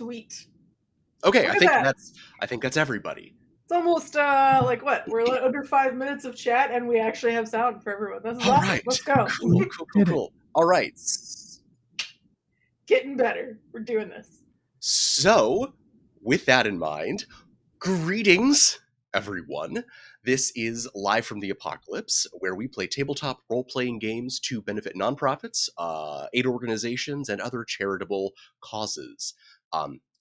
Sweet. Okay, Look at that. I think that's everybody. It's almost like what? We're under 5 minutes of chat, and we actually have sound for everyone. This is All awesome. right. Let's go. Cool, cool, cool, Did it. cool. All right. Getting better. We're doing this. So, with that in mind, greetings, everyone. This is Live from the Apocalypse, where we play tabletop role-playing games to benefit nonprofits, aid organizations, and other charitable causes.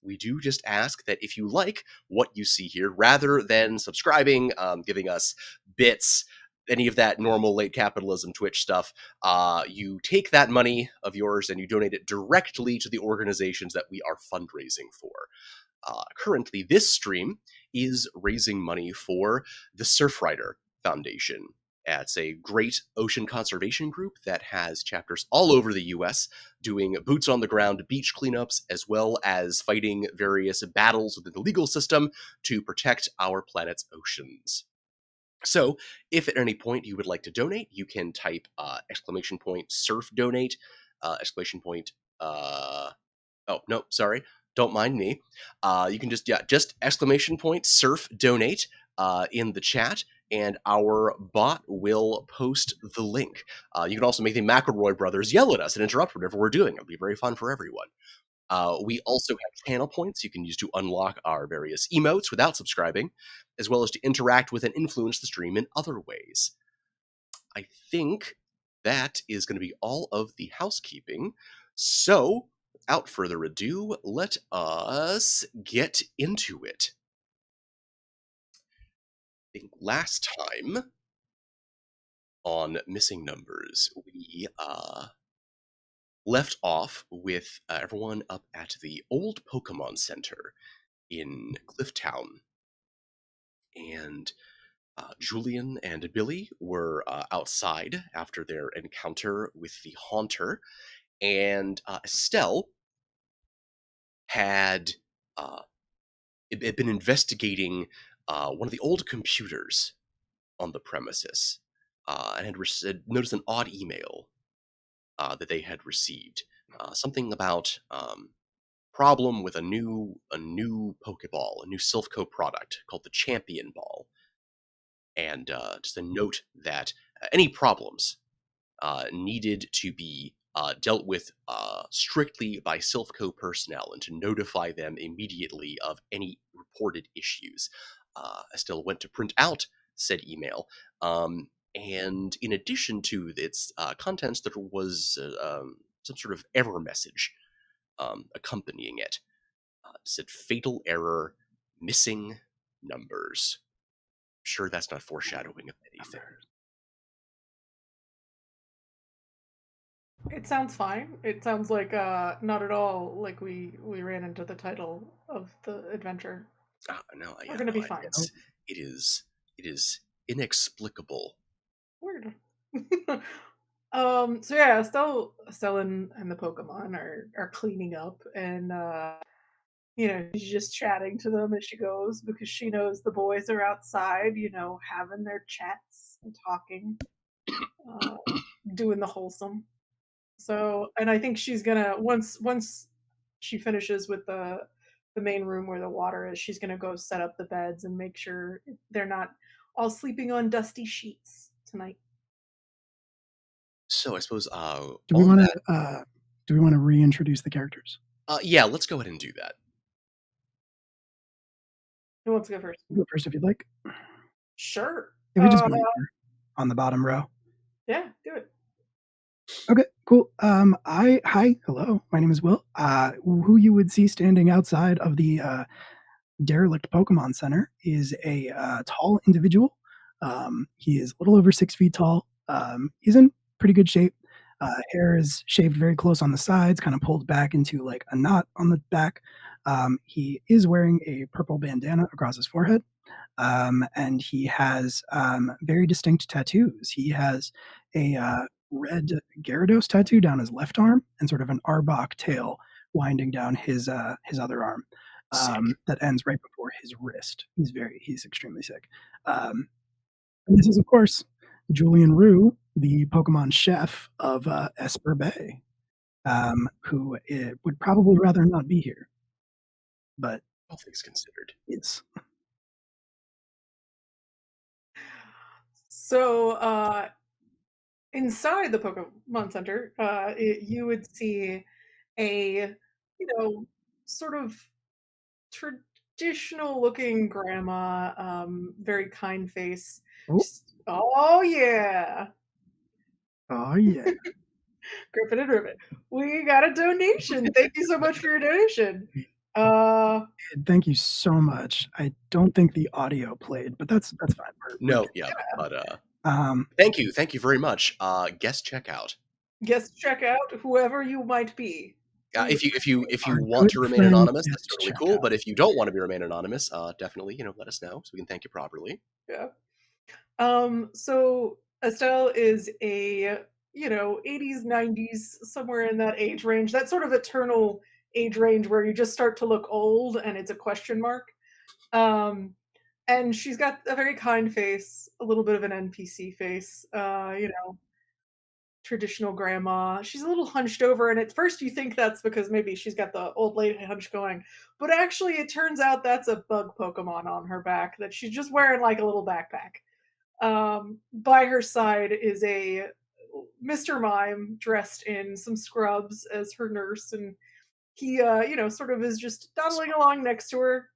We do just ask that if you like what you see here, rather than subscribing, giving us bits, any of that normal late capitalism Twitch stuff, you take that money of yours and you donate it directly to the organizations that we are fundraising for. Currently, this stream is raising money for the Surfrider Foundation. It's a great ocean conservation group that has chapters all over the US doing boots on the ground beach cleanups, as well as fighting various battles within the legal system to protect our planet's oceans. So, if at any point you would like to donate, you can type !surf donate, don't mind me. You can just !surf donate in the chat, and our bot will post the link. You can also make the McElroy brothers yell at us and interrupt whatever we're doing. It'll be very fun for everyone. We also have channel points you can use to unlock our various emotes without subscribing, as well as to interact with and influence the stream in other ways. I think that is going to be all of the housekeeping. So, without further ado, let us get into it. I think last time on Missing Numbers, we left off with everyone up at the old Pokemon Center in Clifftown. And Julian and Billy were outside after their encounter with the Haunter. And Estelle had been investigating one of the old computers on the premises and had noticed an odd email that they had received. Something about problem with a new Pokeball, a new Silphco product called the Champion Ball. And just a note that any problems needed to be dealt with strictly by Silphco personnel, and to notify them immediately of any reported issues. I still went to print out said email, and in addition to its contents, there was some sort of error message accompanying it. It said fatal error, missing numbers. I'm sure that's not foreshadowing of anything. It sounds fine. It sounds like not at all like we ran into the title of the adventure. No, We're gonna be fine. It is inexplicable. Weird. So yeah, Estelle and the Pokemon are cleaning up, and she's just chatting to them as she goes, because she knows the boys are outside, having their chats and talking, doing the wholesome. So, and I think she's gonna once she finishes with the main room where the water is, she's gonna go set up the beds and make sure they're not all sleeping on dusty sheets tonight. So I suppose do we want to reintroduce the characters? Yeah, let's go ahead and do that. Who wants to go first? Go first if you'd like. Sure. If we just go on the bottom row. Yeah, do it. Okay, cool. Hello, my name is Will. Who you would see standing outside of the derelict Pokemon Center is a tall individual. He is a little over 6 feet tall. He's in pretty good shape. Hair is shaved very close on the sides, kind of pulled back into like a knot on the back. He is wearing a purple bandana across his forehead, and he has very distinct tattoos. He has a red Gyarados tattoo down his left arm, and sort of an Arbok tail winding down his other arm that ends right before his wrist. He's extremely sick. And this is, of course, Julian Rue, the Pokemon chef of Esper Bay, who would probably rather not be here. but All things considered. it's So, inside the Pokemon Center, you would see a, sort of traditional looking grandma, very kind face. oh Oh yeah, oh yeah. Griffin and Ribbit. We got a donation. Thank you so much for your donation. Uh, Thank you so much. I don't think the audio played, but that's fine. We're No, good. yeah, but Um, thank you very much. Guest checkout. guest check out whoever you might be. If you our want good to remain friend anonymous, that's guest totally check cool. out. But if you don't want to remain anonymous, definitely let us know so we can thank you properly. Yeah. So Estelle is a, 80s, 90s, somewhere in that age range, that sort of eternal age range where you just start to look old and it's a question mark. Um, and she's got a very kind face, a little bit of an NPC face, traditional grandma. She's a little hunched over, and at first you think that's because maybe she's got the old lady hunch going, but actually it turns out that's a bug Pokemon on her back that she's just wearing like a little backpack. By her side is a Mr. Mime dressed in some scrubs as her nurse, and he, sort of is just dawdling along next to her,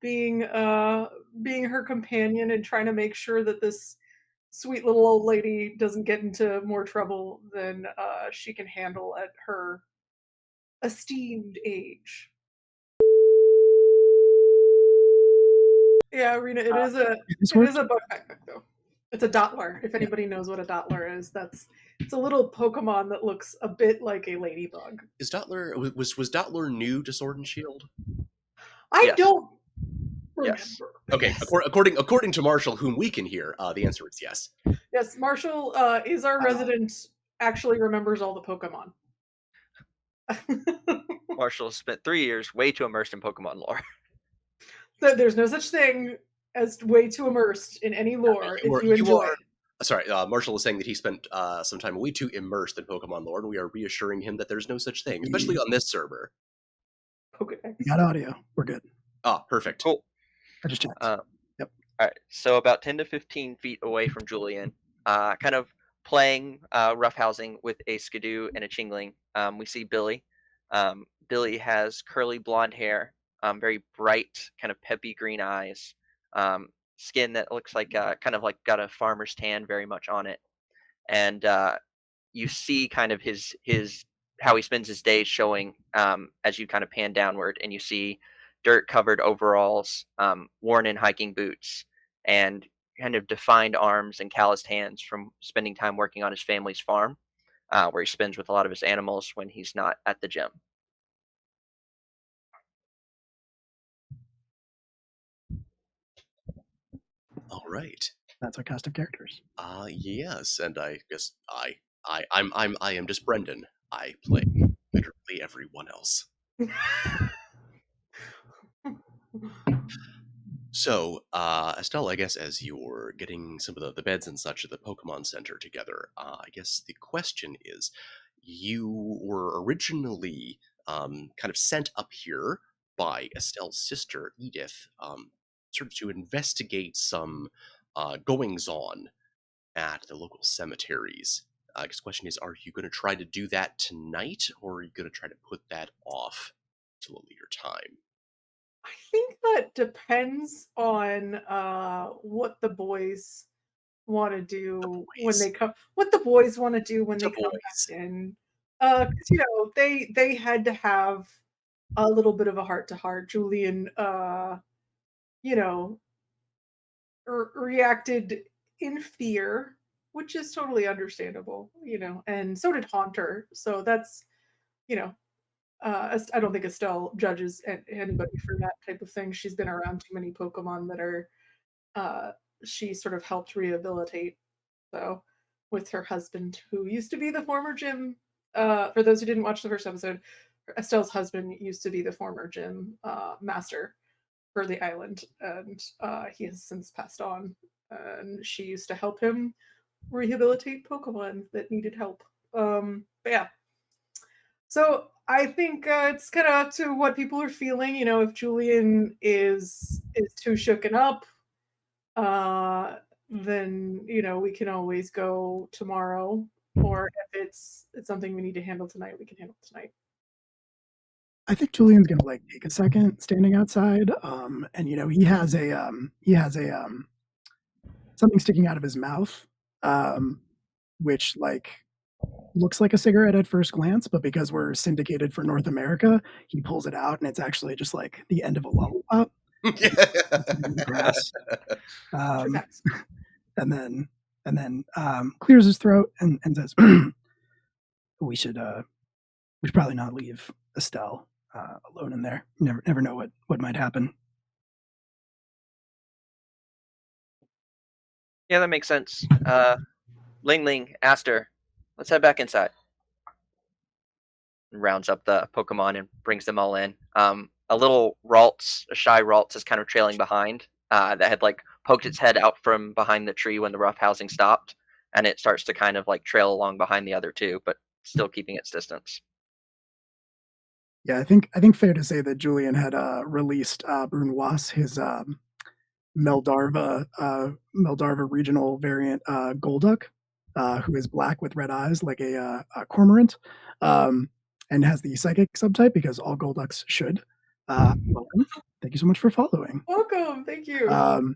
being her companion and trying to make sure that this sweet little old lady doesn't get into more trouble than she can handle at her esteemed age. Yeah, Rena, This it is worked. a bug backpack though. It's a Dottler. If Yeah. anybody knows what a Dottler is, it's a little Pokemon that looks a bit like a ladybug. Is Dottler was Dottler new to Sword and Shield? I Yes. don't Yes. remember. Okay, Yes. according to Marshall, whom we can hear, the answer is yes. Yes, Marshall is our resident. Actually, remembers all the Pokemon. Marshall spent 3 years way too immersed in Pokemon lore. There's no such thing as way too immersed in any lore if you enjoy it. Sorry, Marshall is saying that he spent some time way too immersed in Pokemon lore, and we are reassuring him that there's no such thing, especially on this server. Pokedex. We got audio. We're good. Ah, perfect. Cool. I just checked. Yep. All right. So about 10 to 15 feet away from Julian, kind of playing roughhousing with a Skidoo and a Chingling, we see Billy. Billy has curly blonde hair, very bright, kind of peppy green eyes, skin that looks like kind of like got a farmer's tan very much on it, and you see kind of his how he spends his days showing as you kind of pan downward, and you see dirt covered overalls, worn in hiking boots, and kind of defined arms and calloused hands from spending time working on his family's farm, where he spends with a lot of his animals when he's not at the gym. All right. That's our cast of characters. Yes, and I guess I am just Brendan. I play literally everyone else. So, Estelle, I guess as you're getting some of the beds and such at the Pokemon Center together, I guess the question is, you were originally kind of sent up here by Estelle's sister, Edith, sort of to investigate some goings on at the local cemeteries. I guess the question is, are you going to try to do that tonight, or are you going to try to put that off till a later time? I think that depends on what the boys want to do when Boys. they come. What the boys want to do when The they come boys. back in, because they had to have a little bit of a heart to heart. Julian, you know, reacted in fear, which is totally understandable. And so did Haunter. So that's you know I don't think Estelle judges anybody for that type of thing. She's been around too many Pokemon that are uh, she sort of helped rehabilitate. So with her husband, who used to be the former gym. For those who didn't watch the first episode, Estelle's husband used to be the former gym master for the island, and he has since passed on. And she used to help him rehabilitate Pokemon that needed help. But yeah, so I think it's kind of up to what people are feeling. If Julian is too shooken up, uh, then we can always go tomorrow. Or if it's something we need to handle tonight, we can handle it tonight. I think Julian's gonna like take a second standing outside, and he has a something sticking out of his mouth, which like looks like a cigarette at first glance, but because we're syndicated for North America, he pulls it out and it's actually just like the end of a lollipop. In the grass, True um, facts. and then clears his throat and says, "We should probably not leave Estelle alone in there. Never know what might happen." Yeah, that makes sense. Ling Ling, Aster, let's head back inside. And rounds up the Pokemon and brings them all in. A little Ralts, a shy Ralts, is kind of trailing behind. That had like poked its head out from behind the tree when the rough housing stopped, and it starts to kind of like trail along behind the other two, but still keeping its distance. Yeah, I think fair to say that Julian had released Brunoise, his Meldarva regional variant Golduck, who is black with red eyes like a cormorant, and has the psychic subtype because all Golducks should. Welcome. Thank you so much for following. Welcome. Thank you.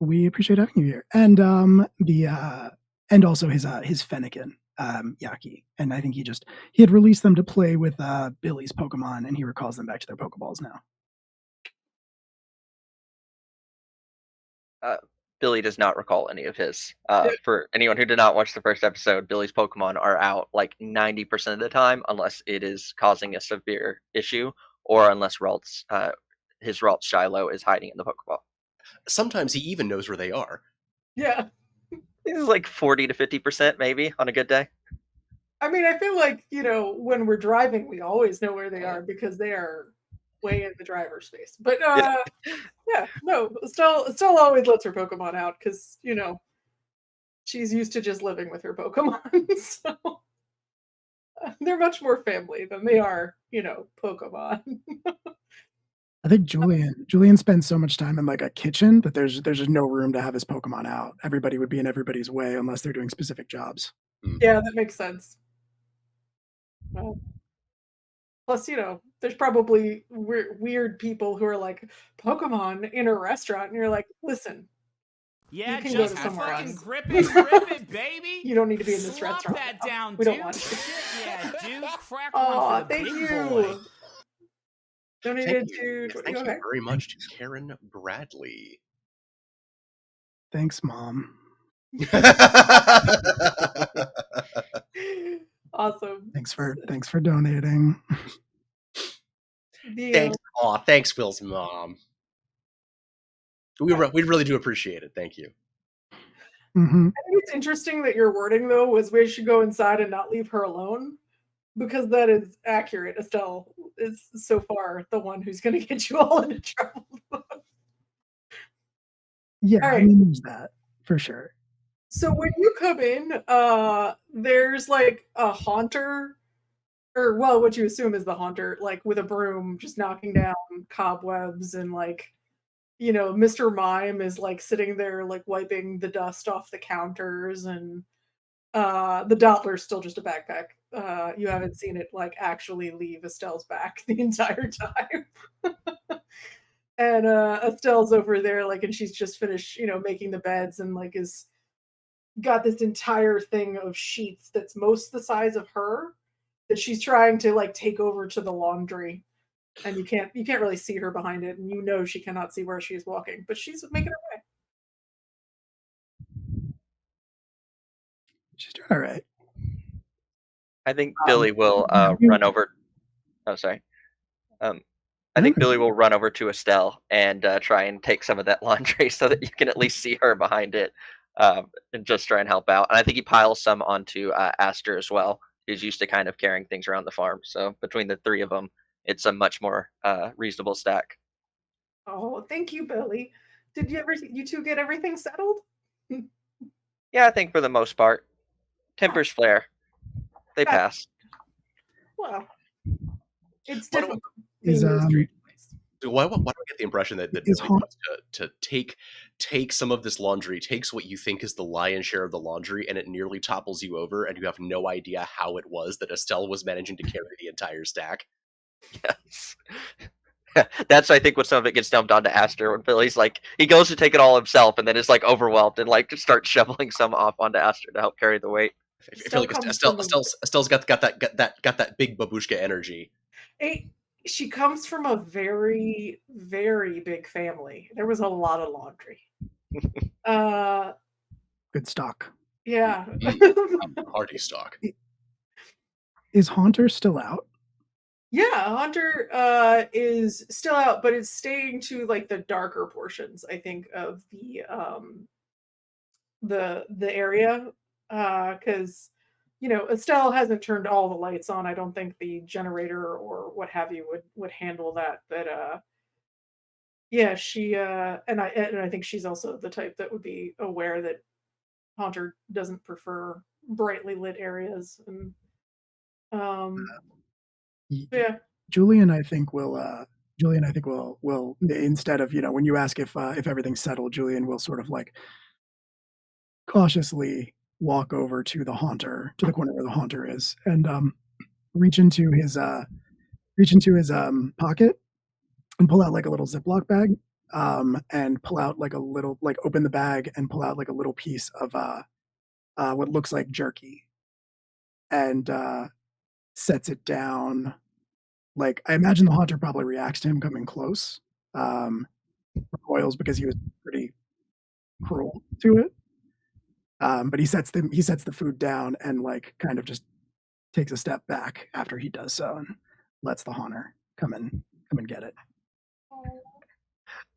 We appreciate having you here, and and also his Fennekin, Yaki, and I think he had released them to play with Billy's Pokemon, and he recalls them back to their Pokeballs now. Billy does not recall any of his. For anyone who did not watch the first episode, Billy's Pokemon are out like 90% of the time, unless it is causing a severe issue, or unless his Ralts Shiloh is hiding in the Pokeball. Sometimes he even knows where they are. Yeah. This is like 40 to 50% maybe on a good day. I mean, I feel like, when we're driving, we always know where they are because they are way in the driver's face. But yeah, no, Estelle always lets her Pokemon out because, she's used to just living with her Pokemon. So they're much more family than they are, Pokemon. I think Julian spends so much time in like a kitchen that there's just no room to have his Pokemon out. Everybody would be in everybody's way unless they're doing specific jobs. Yeah, that makes sense. Plus, there's probably weird people who are like Pokemon in a restaurant, and you're like, listen, yeah, you can just go to somewhere else. grip it, baby. You don't need to be in this Slop restaurant. that down, we dude. don't want you. Yeah, dude. Crack oh, one for the thank big you. boy. Donated thank you very much to Karen Bradley. Thanks, Mom. Awesome. Thanks for donating. Thanks, Will's mom. We really do appreciate it. Thank you. Mm-hmm. I think it's interesting that your wording though was we should go inside and not leave her alone, because that is accurate. Estelle is so far the one who's going to get you all into trouble. Yeah, right. I mean, there's that for sure. So when you come in, there's like a haunter, or well, what you assume is the haunter, like with a broom, just knocking down cobwebs, and like, Mr. Mime is like sitting there, like wiping the dust off the counters, and the Doppler's still just a backpack. You haven't seen it like actually leave Estelle's back the entire time. And Estelle's over there, like, and she's just finished, making the beds, and like is got this entire thing of sheets that's most the size of her that she's trying to like take over to the laundry, and you can't really see her behind it, and she cannot see where she's walking, but she's making her way. She's doing all right. I think Billy will run over. Oh, sorry. I think Billy will run over to Estelle and try and take some of that laundry so that you can at least see her behind it, and just try and help out. And I think he piles some onto Aster as well, who's used to kind of carrying things around the farm. So between the three of them, it's a much more reasonable stack. Oh, thank you, Billy. Did you two get everything settled? Yeah, I think for the most part. Tempers flare. They pass. Well, It's Why do difficult Is being in a strange place. why do I get the impression that is Billy haunt wants to take some of this laundry, takes what you think is the lion's share of the laundry, and it nearly topples you over, and you have no idea how it was that Estelle was managing to carry the entire stack? Yes. That's I think what some of it gets dumped onto Aster when Billy's like he goes to take it all himself and then is like overwhelmed and like starts shoveling some off onto Aster to help carry the weight. I feel Estelle like comes from Estelle's got that big babushka energy. a she comes from a very, very big family. There was a lot of laundry. good stock? Yeah. Party stock. Is Haunter still out? Yeah, Hunter is still out, but it's staying to like the darker portions, I think, of the area. Because Estelle hasn't turned all the lights on. I don't think the generator or what have you would handle that. But yeah, she and I think she's also the type that would be aware that Haunter doesn't prefer brightly lit areas. And um Y- yeah. Julian, I think will instead of when you ask if everything's settled, Julian will sort of like cautiously walk over to the corner where the haunter is, and reach into his pocket and pull out like a little Ziploc bag, and pull out like a little like open the bag and pull out like a little piece of what looks like jerky, and sets it down. Like I imagine the haunter probably reacts to him coming close, recoils because he was pretty cruel to it. But he sets the food down and like kind of just takes a step back after he does so and lets the haunter come and get it.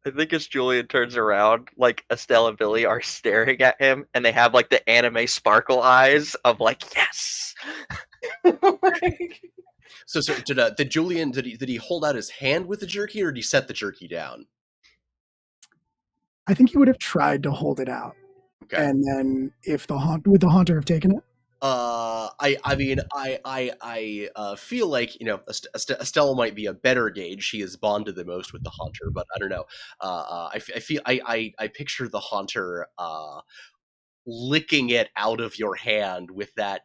I think as Julian turns around, like Estelle and Billy are staring at him and they have like the anime sparkle eyes of like, yes. So did Julian did he hold out his hand with the jerky, or did he set the jerky down? I think he would have tried to hold it out, Okay. and then if would the haunter have taken it? I mean, I feel like Estelle might be a better gauge. She is bonded the most with the haunter, but I don't know. I feel I picture the haunter licking it out of your hand with that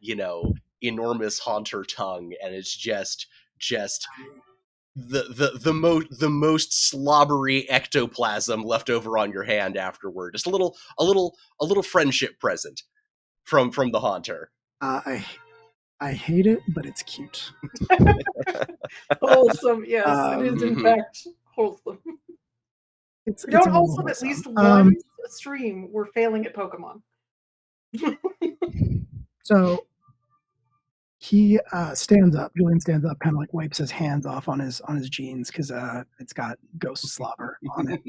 enormous haunter tongue, and it's just the most slobbery ectoplasm left over on your hand afterward. Just a little friendship present from the haunter. I hate it, but it's cute. Wholesome, yes, it is in Mhm. fact wholesome. It's We don't a little wholesome at least wholesome. one stream. We're failing at Pokemon. So he stands up. Julian stands up, kind of like wipes his hands off on his jeans because it's got ghost slobber on it.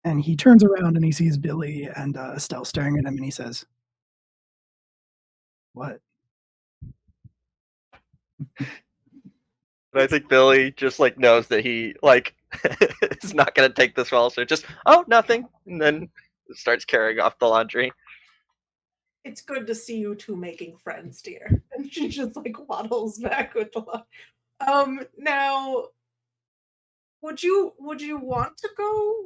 And he turns around and he sees Billy and Estelle staring at him, and he says, "What?" But I think Billy just like knows that he like is not gonna take this well, so just nothing, and then starts carrying off the laundry. It's good to see you two making friends, dear. And she just like waddles back with the now would you want to go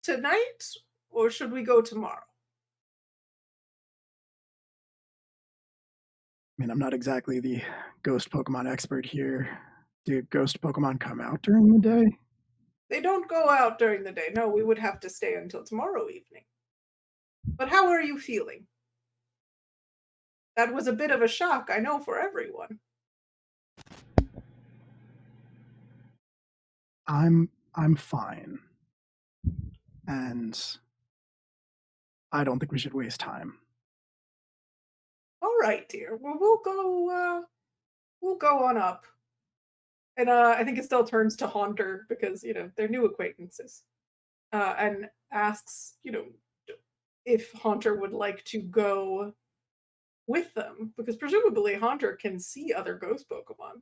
tonight or should we go tomorrow? I mean, I'm not exactly the ghost Pokemon expert here. Do ghost Pokemon come out during the day? They don't go out during the day. No, we would have to stay until tomorrow evening. But how are you feeling? That was a bit of a shock, I know, for everyone. I'm fine, and I don't think we should waste time. All right, dear. Well, we'll go on up. And I think it still turns to Haunter because they're new acquaintances, and asks if Haunter would like to go with them because presumably Haunter can see other ghost Pokemon.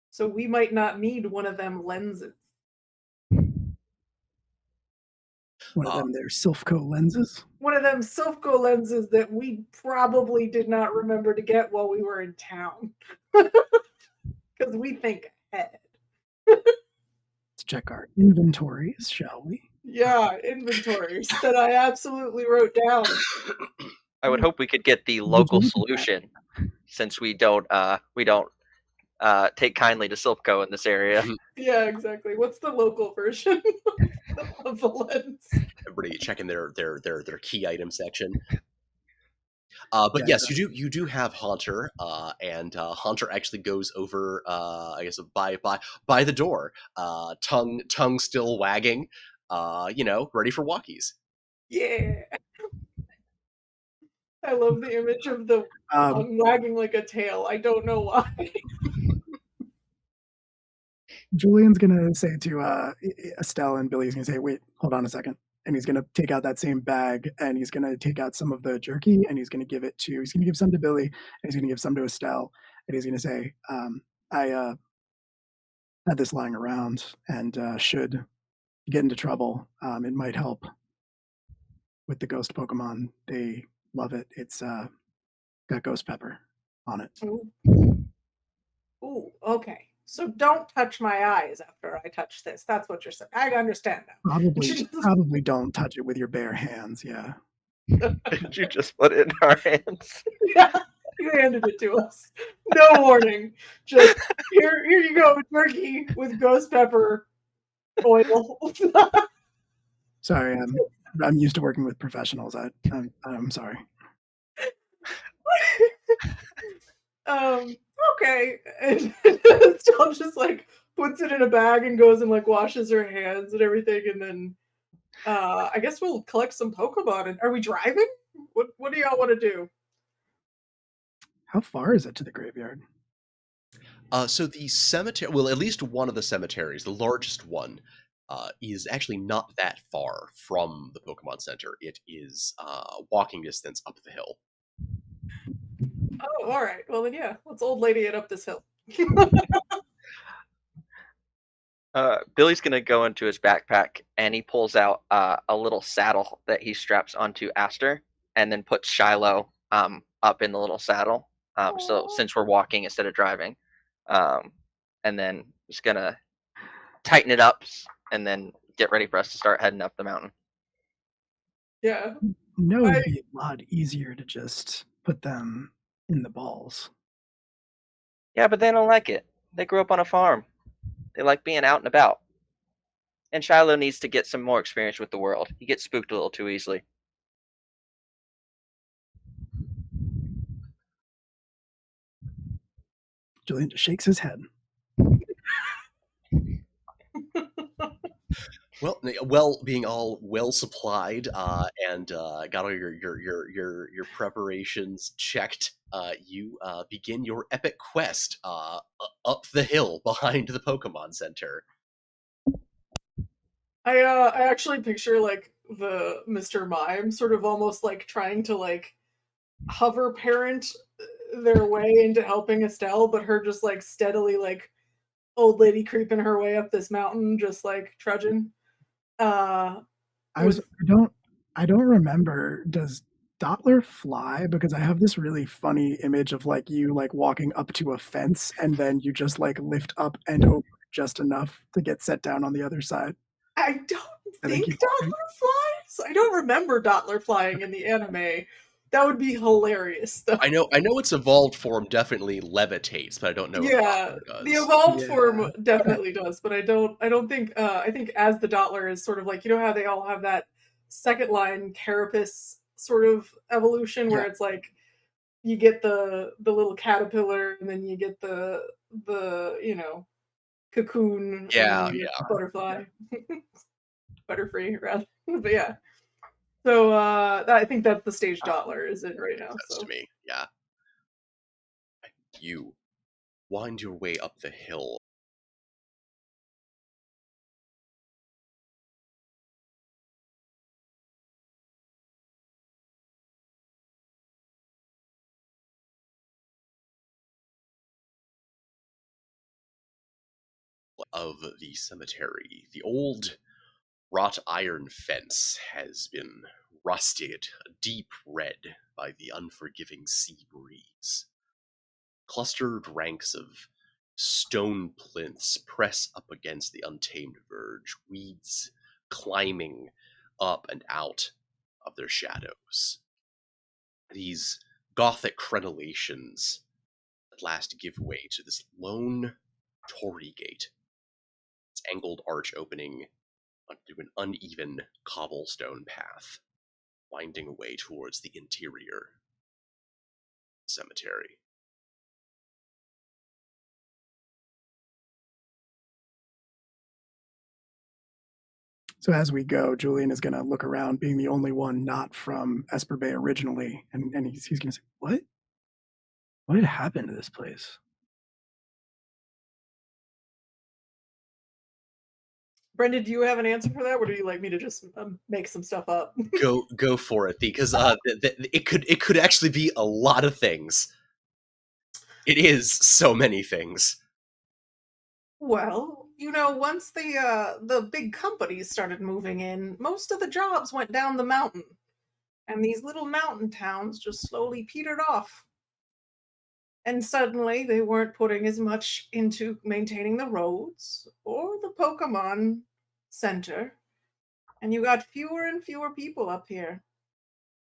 So we might not need one of them lenses. One of them, their Silphco lenses. One of them Silphco lenses that we probably did not remember to get while we were in town. Because we think ahead. Let's check our inventories, shall we? Yeah, inventories that I absolutely wrote down. I would hope we could get the Would local you? solution, since we don't take kindly to Silpco in this area. Yeah, exactly. What's the local version of the lens? Everybody checking their key item section. But Yeah, yes, you do have Haunter, and Haunter actually goes over, I guess by the door, tongue still wagging, ready for walkies. Yeah. I love the image of the tongue wagging like a tail. I don't know why. Julian's gonna say to Estelle and Billy's gonna say, "Wait, hold on a second," and he's gonna take out that same bag and he's gonna take out some of the jerky and he's gonna give some to Billy and he's gonna give some to Estelle and he's gonna say, "I had this lying around and should you get into trouble, it might help with the ghost Pokemon. They love it. It's got ghost pepper on it." Ooh, okay. So don't touch my eyes after I touch this. That's what you're saying. I understand now. Probably don't touch it with your bare hands. Yeah. Did you just put it in our hands? Yeah, you handed it to us. No warning. Just here you go, jerky with ghost pepper oil. Sorry, I'm used to working with professionals. I'm sorry. Okay. And Stella just like puts it in a bag and goes and like washes her hands and everything, and then I guess we'll collect some Pokemon. And are we driving? What do y'all want to do? How far is it to the graveyard? So the cemetery, well, at least one of the cemeteries, the largest one, is actually not that far from the Pokemon Center. It is walking distance up the hill. Oh, all right. Well then, yeah, let's old lady it up this hill. Billy's gonna go into his backpack and he pulls out a little saddle that he straps onto Aster, and then puts Shiloh up in the little saddle. So since we're walking instead of driving, and then just gonna tighten it up and then get ready for us to start heading up the mountain. Yeah. No, it'd be a lot easier to just put them in the balls. Yeah, but they don't like it. They grew up on a farm. They like being out and about. And Shiloh needs to get some more experience with the world. He gets spooked a little too easily. Julian just shakes his head. Well, being all well supplied and got all your preparations checked, you begin your epic quest up the hill behind the Pokemon Center. I actually picture like the Mr. Mime sort of almost like trying to like hover parent their way into helping Estelle, but her just like steadily like old lady creeping her way up this mountain, just like trudging. I don't remember. Does Dottler fly? Because I have this really funny image of like you like walking up to a fence and then you just like lift up and over just enough to get set down on the other side. I don't think Dottler flies. I don't remember Dottler flying in the anime. That would be hilarious, though. I know its evolved form definitely levitates, but I don't know if Dottler does. The evolved form definitely does, but I don't think I think as the Dottler is sort of like, you know how they all have that second line carapace sort of evolution where it's like you get the little caterpillar and then you get the cocoon and then you get the butterfly. Butterfree rather. But yeah. So I think that's the stage Dottler is in right now. That's to me, yeah. You wind your way up the hill. Of the cemetery, the old wrought iron fence has been rusted a deep red by the unforgiving sea breeze. Clustered ranks of stone plinths press up against the untamed verge, weeds climbing up and out of their shadows. These Gothic crenellations at last give way to this lone Torii gate, its angled arch opening onto an uneven cobblestone path, winding away towards the interior cemetery. So as we go, Julian is going to look around, being the only one not from Esper Bay originally, and he's going to say, "What? What had happened to this place?" Brendan, do you have an answer for that, or do you like me to just make some stuff up? Go for it, because it could actually be a lot of things. It is so many things. Well, once the big companies started moving in, most of the jobs went down the mountain, and these little mountain towns just slowly petered off. And suddenly they weren't putting as much into maintaining the roads or the Pokemon Center, and you got fewer and fewer people up here.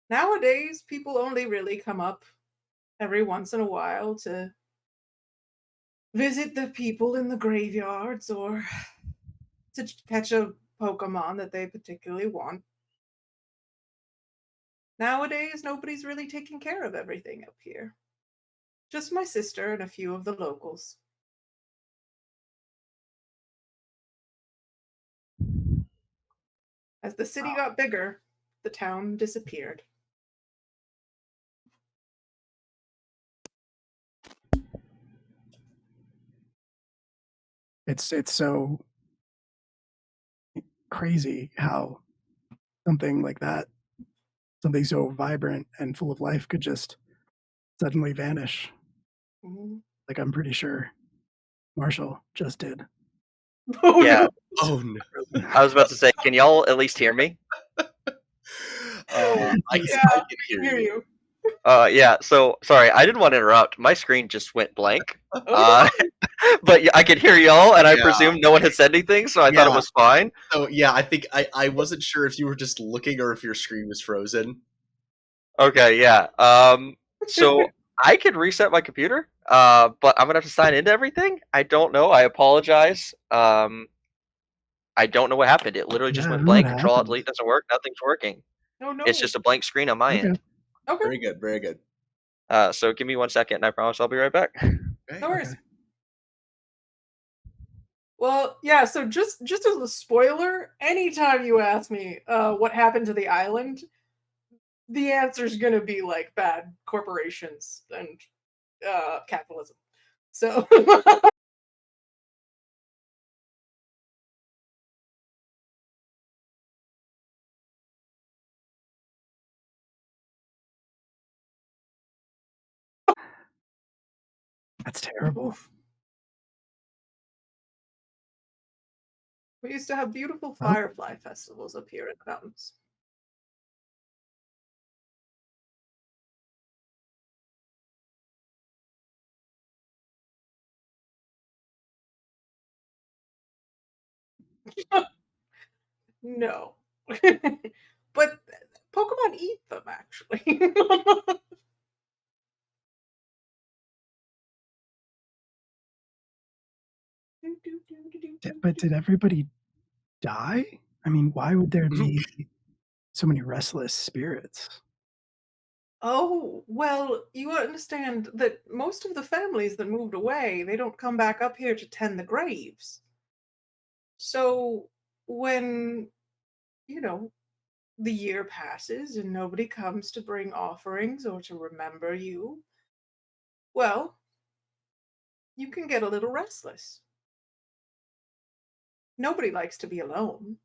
Nowadays, people only really come up every once in a while to visit the people in the graveyards or to catch a Pokemon that they particularly want. Nowadays, nobody's really taking care of everything up here. Just my sister and a few of the locals. As the city got bigger, the town disappeared. It's so crazy how something like that, something so vibrant and full of life, could just suddenly vanish. Mhm. Like I'm pretty sure Marshall just did. Oh, Yeah. no. Oh no! I was about to say, can y'all at least hear me? I Yeah, can I hear you. Yeah. So sorry, I didn't want to interrupt. My screen just went blank. Oh, But I could hear y'all, and I Yeah. presumed no one had said anything, so I thought it Yeah. was fine. So yeah, I think I wasn't sure if you were just looking or if your screen was frozen. Okay, yeah. So I could reset my computer, but I'm gonna have to sign into everything. I don't know. I apologize. I don't know what happened. It literally just Yeah, I went don't know blank. what Control Alt happened. Delete doesn't work. Nothing's working. oh no. It's just a blank screen on my Okay. end. Okay, Very good, very good. So give me 1 second, and I promise I'll be right back. Okay. no worries. Okay. Well, yeah, so just as a spoiler, anytime you ask me what happened to the island, the answer's gonna be like bad corporations and capitalism. So That's terrible. oof. We used to have beautiful Well, firefly festivals up here in the mountains. No. But Pokemon eat them actually. but did everybody die? I mean, why would there be so many restless spirits? Oh, well, you understand that most of the families that moved away, they don't come back up here to tend the graves. So when, you know, the year passes and nobody comes to bring offerings or to remember you, well, you can get a little restless. Nobody likes to be alone.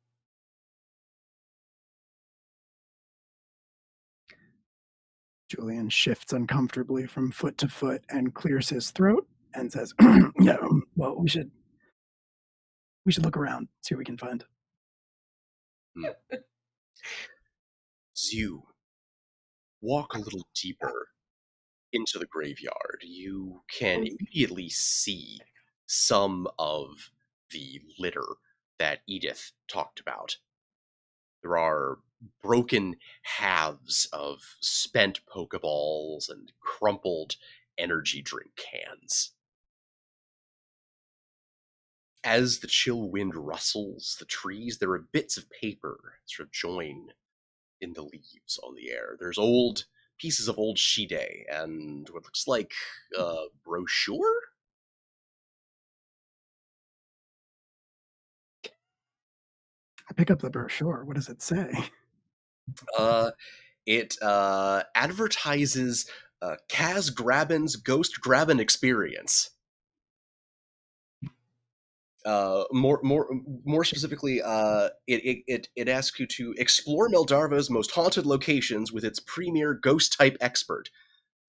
Julian shifts uncomfortably from foot to foot and clears his throat and says, "Yeah, well, we should look around, see what we can find." As you walk a little deeper into the graveyard, you can immediately see some of the litter that Edith talked about. There are broken halves of spent Pokeballs and crumpled energy drink cans. As the chill wind rustles the trees, there are bits of paper sort of join in the leaves on the air. There's old pieces of old shide and what looks like a brochure? I pick up the brochure. What does it say? It advertises Kaz Graben's Ghost Graben Experience. More specifically, it asks you to explore Meldarva's most haunted locations with its premier ghost type expert.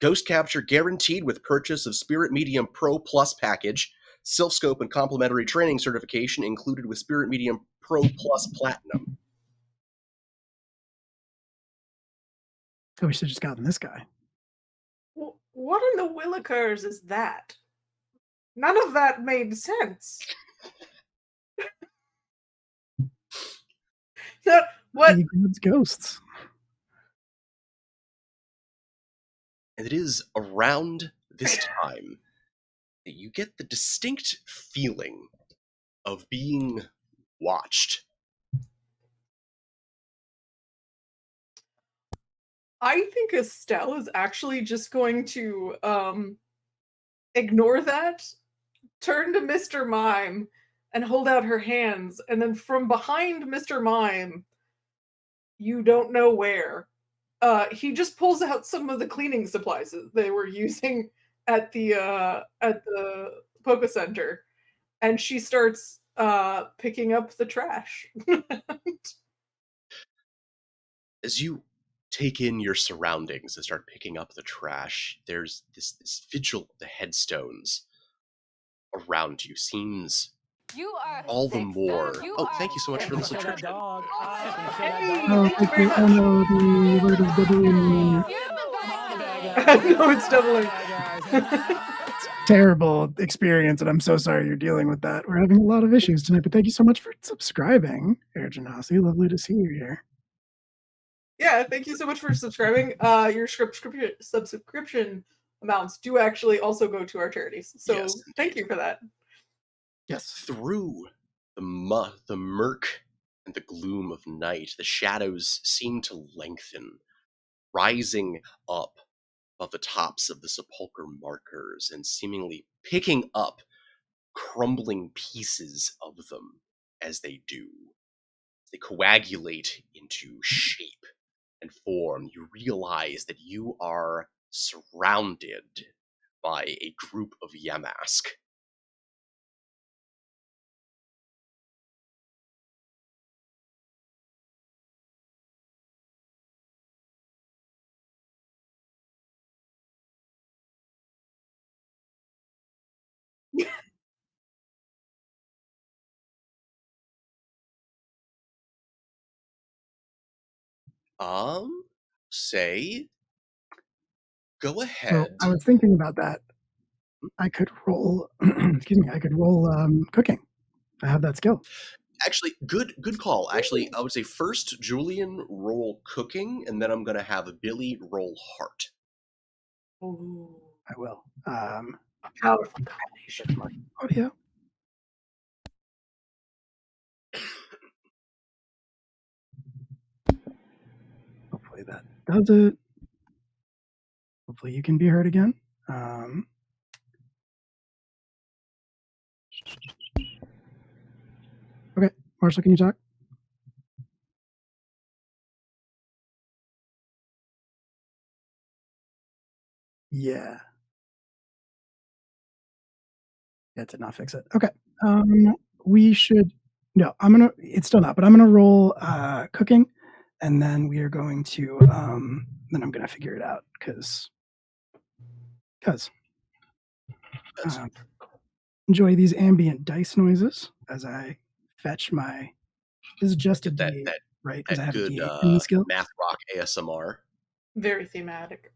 Ghost capture guaranteed with purchase of Spirit Medium Pro Plus package. Sylph Scope and complimentary training certification included with Spirit Medium Pro Plus Platinum. Oh, we should have just gotten this guy. What in the Willikers is that? None of that made sense. What? He grabs ghosts. And it is around this time that you get the distinct feeling of being watched. I think Estelle is actually just going to ignore that, turn to Mr. Mime, and hold out her hands, and then from behind Mr. Mime, you don't know where, he just pulls out some of the cleaning supplies that they were using at the Poke Center, and she starts picking up the trash. As you take in your surroundings and start picking up the trash, there's this vigil of the headstones around you seems all the more. Oh, thank you so much for the subscription. Oh, thank you. Oh no, the word is doubling. No, it's doubling. Terrible experience, and I'm so sorry you're dealing with that. We're having a lot of issues tonight, but thank you so much for subscribing, Air Genasi. Lovely to see you here. Yeah, thank you so much for subscribing. Your subscription amounts do actually also go to our charities, so Yes, thank you for that. Yes. Through the murk and the gloom of night, the shadows seem to lengthen, rising up above the tops of the sepulchre markers and seemingly picking up crumbling pieces of them as they do. They coagulate into shape and form. You realize that you are surrounded by a group of Yamask. Say, go ahead. So I was thinking about that. I could roll, excuse me, I could roll cooking. I have that skill. Actually, good call. Actually, I would say first Julian roll cooking, and then I'm going to have Billy roll heart. Ooh, I will. a powerful combination. Audio. Hopefully that does it. Hopefully you can be heard again. Okay, Marshall, can you talk? Yeah. That did not fix it. Okay. We should. No, it's still not, but I'm gonna roll cooking, and then we are going to. Then I'm gonna figure it out because. Enjoy these ambient dice noises as I fetch my. This is just a that right? Because I That have a good D8 in the skill. math rock ASMR. Very thematic.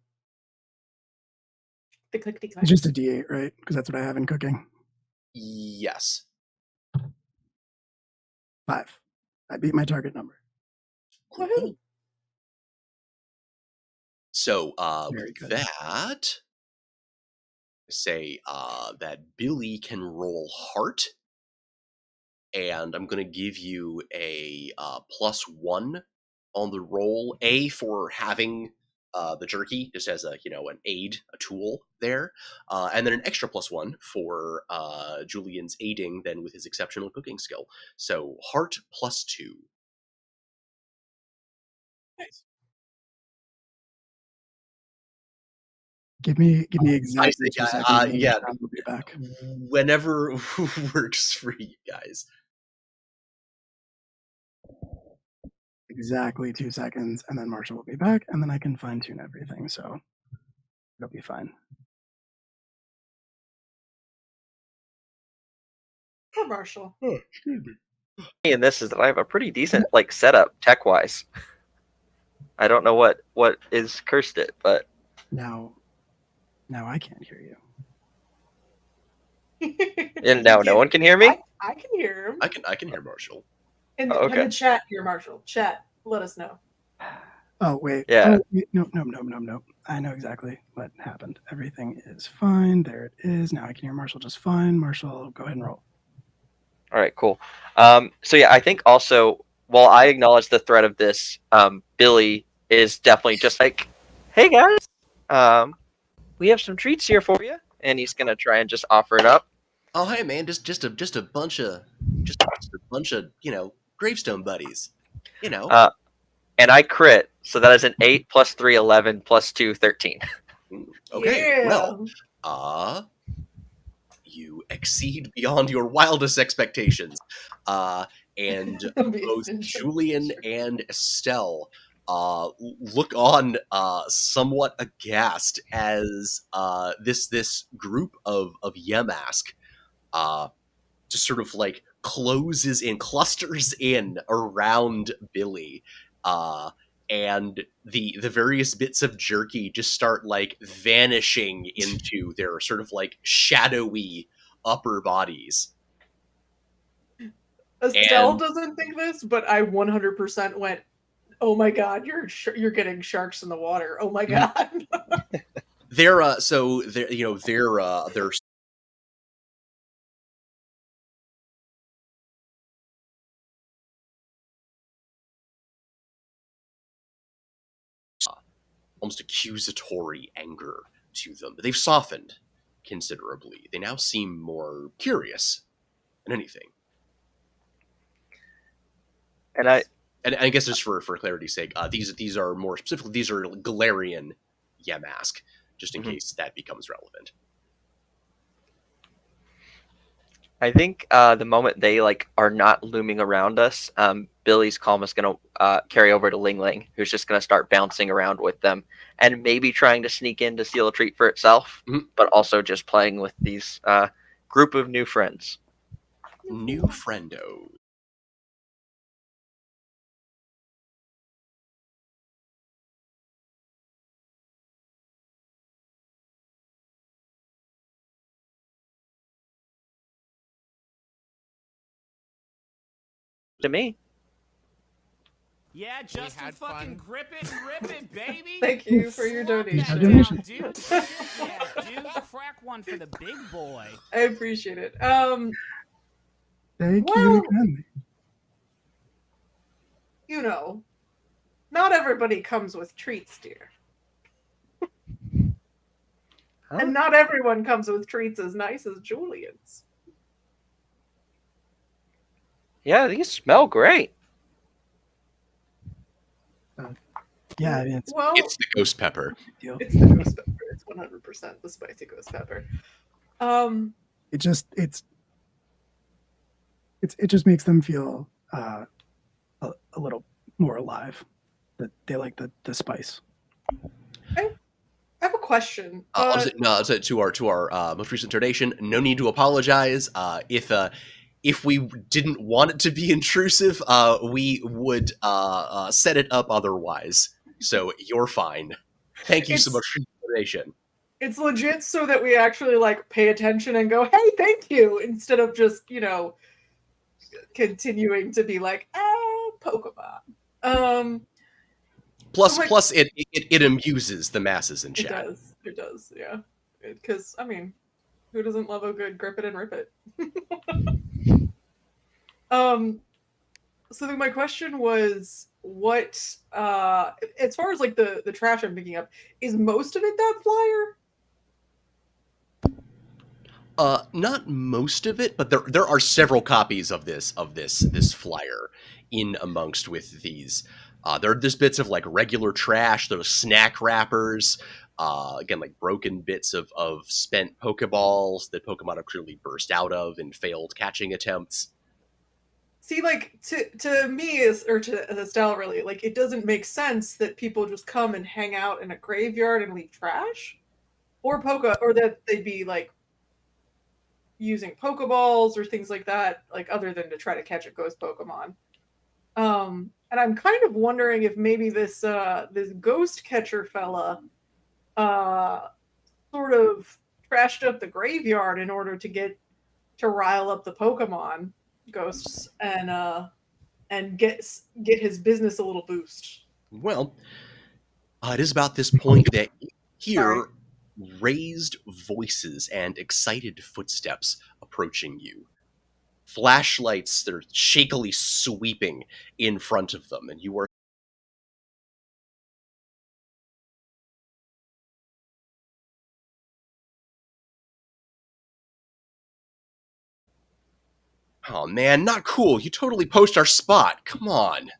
The clickety clack. It's just a D8, right? Because that's what I have in cooking. Yes. 5. I beat my target number. Cool. Woohoo. So Very with good. that, say that Billy can roll heart, and I'm going to give you a +1 on the roll. A for having the jerky, just as a an aid, a tool there, and then an extra +1 for Julian's aiding then with his exceptional cooking skill. So heart +2. Nice. Give me I exactly see. 2 seconds. And Yeah, we'll be back. whenever works for you guys. Exactly 2 seconds, and then Marshall will be back, and then I can fine tune everything. So it'll be fine. Poor Marshall. Oh, excuse me. And this is that I have a pretty decent like setup tech wise. I don't know what is cursed it, but Now I can't hear you. and now no one can hear me. I can hear him. I can hear Marshall. In Oh, okay. the chat here, Marshall. Chat, let us know. Oh wait. Yeah. Oh, wait. No. I know exactly what happened. Everything is fine. There it is. Now I can hear Marshall just fine. Marshall, go ahead and roll. All right, cool. So yeah, I think also while I acknowledge the threat of this, Billy is definitely just like, "Hey guys, we have some treats here for you," and he's gonna try and just offer it up. Oh hey man, just a bunch of gravestone buddies. And I crit, so that is an 8 plus 3, 11 plus 2, 13. Okay, Yeah. well, you exceed beyond your wildest expectations. And both Julian and Estelle look on somewhat aghast as this group of Yemask just sort of like closes in, clusters in around Billy. And the various bits of jerky just start like vanishing into their sort of like shadowy upper bodies. Estelle And doesn't think this, but I 100% went, "Oh my god, you're getting sharks in the water. Oh my god." they're almost accusatory anger to them. But they've softened considerably. They now seem more curious than anything. And I guess just for clarity's sake, these are more specifically, these are Galarian Yamask, just in case that becomes relevant. I think the moment they like are not looming around us, Billy's calm is going to carry over to Ling Ling, who's just going to start bouncing around with them and maybe trying to sneak in to steal a treat for itself, but also just playing with these group of new friends. New friendo. To me. Yeah, just had fucking fun. grip it and rip it, baby. Thank you for your Slap donation. that Donation. down, dude. Yeah, dude, crack one for the big boy. I appreciate it. Thank you Well, kindly. you know, not everybody comes with treats, dear. Huh? And not everyone comes with treats as nice as Julian's. Yeah, these smell great. Yeah, it's Well, It's the ghost pepper. deal. it's the ghost pepper. It's 100% the spicy ghost pepper. It just makes them feel a little more alive. That they like the spice. I have a question. To our most recent donation. No need to apologize. If if we didn't want it to be intrusive, we would set it up otherwise. So you're fine. Thank you so much for the information. It's legit so that we actually like pay attention and go, "Hey, thank you," instead of just continuing to be like, "Oh, Pokemon." Plus, it amuses the masses in chat. It does, yeah. Because I mean, who doesn't love a good grip it and rip it? So then my question was, what as far as like the trash I'm picking up, is most of it that flyer? Not most of it, but there are several copies of this flyer in amongst with these. There's bits of like regular trash. There's snack wrappers. Again, like broken bits of spent Pokeballs that Pokemon have clearly burst out of in failed catching attempts. See, like to me or to Estelle really, like it doesn't make sense that people just come and hang out in a graveyard and leave trash, or that they'd be like using Pokeballs or things like that, like other than to try to catch a ghost Pokemon. And I'm kind of wondering if maybe this ghost catcher fella sort of trashed up the graveyard in order to rile up the Pokemon ghosts and get his business a little boost. Well, it is about this point that you hear raised voices and excited footsteps approaching you. Flashlights that are shakily sweeping in front of them, and you are oh man, not cool. You totally poached our spot. Come on.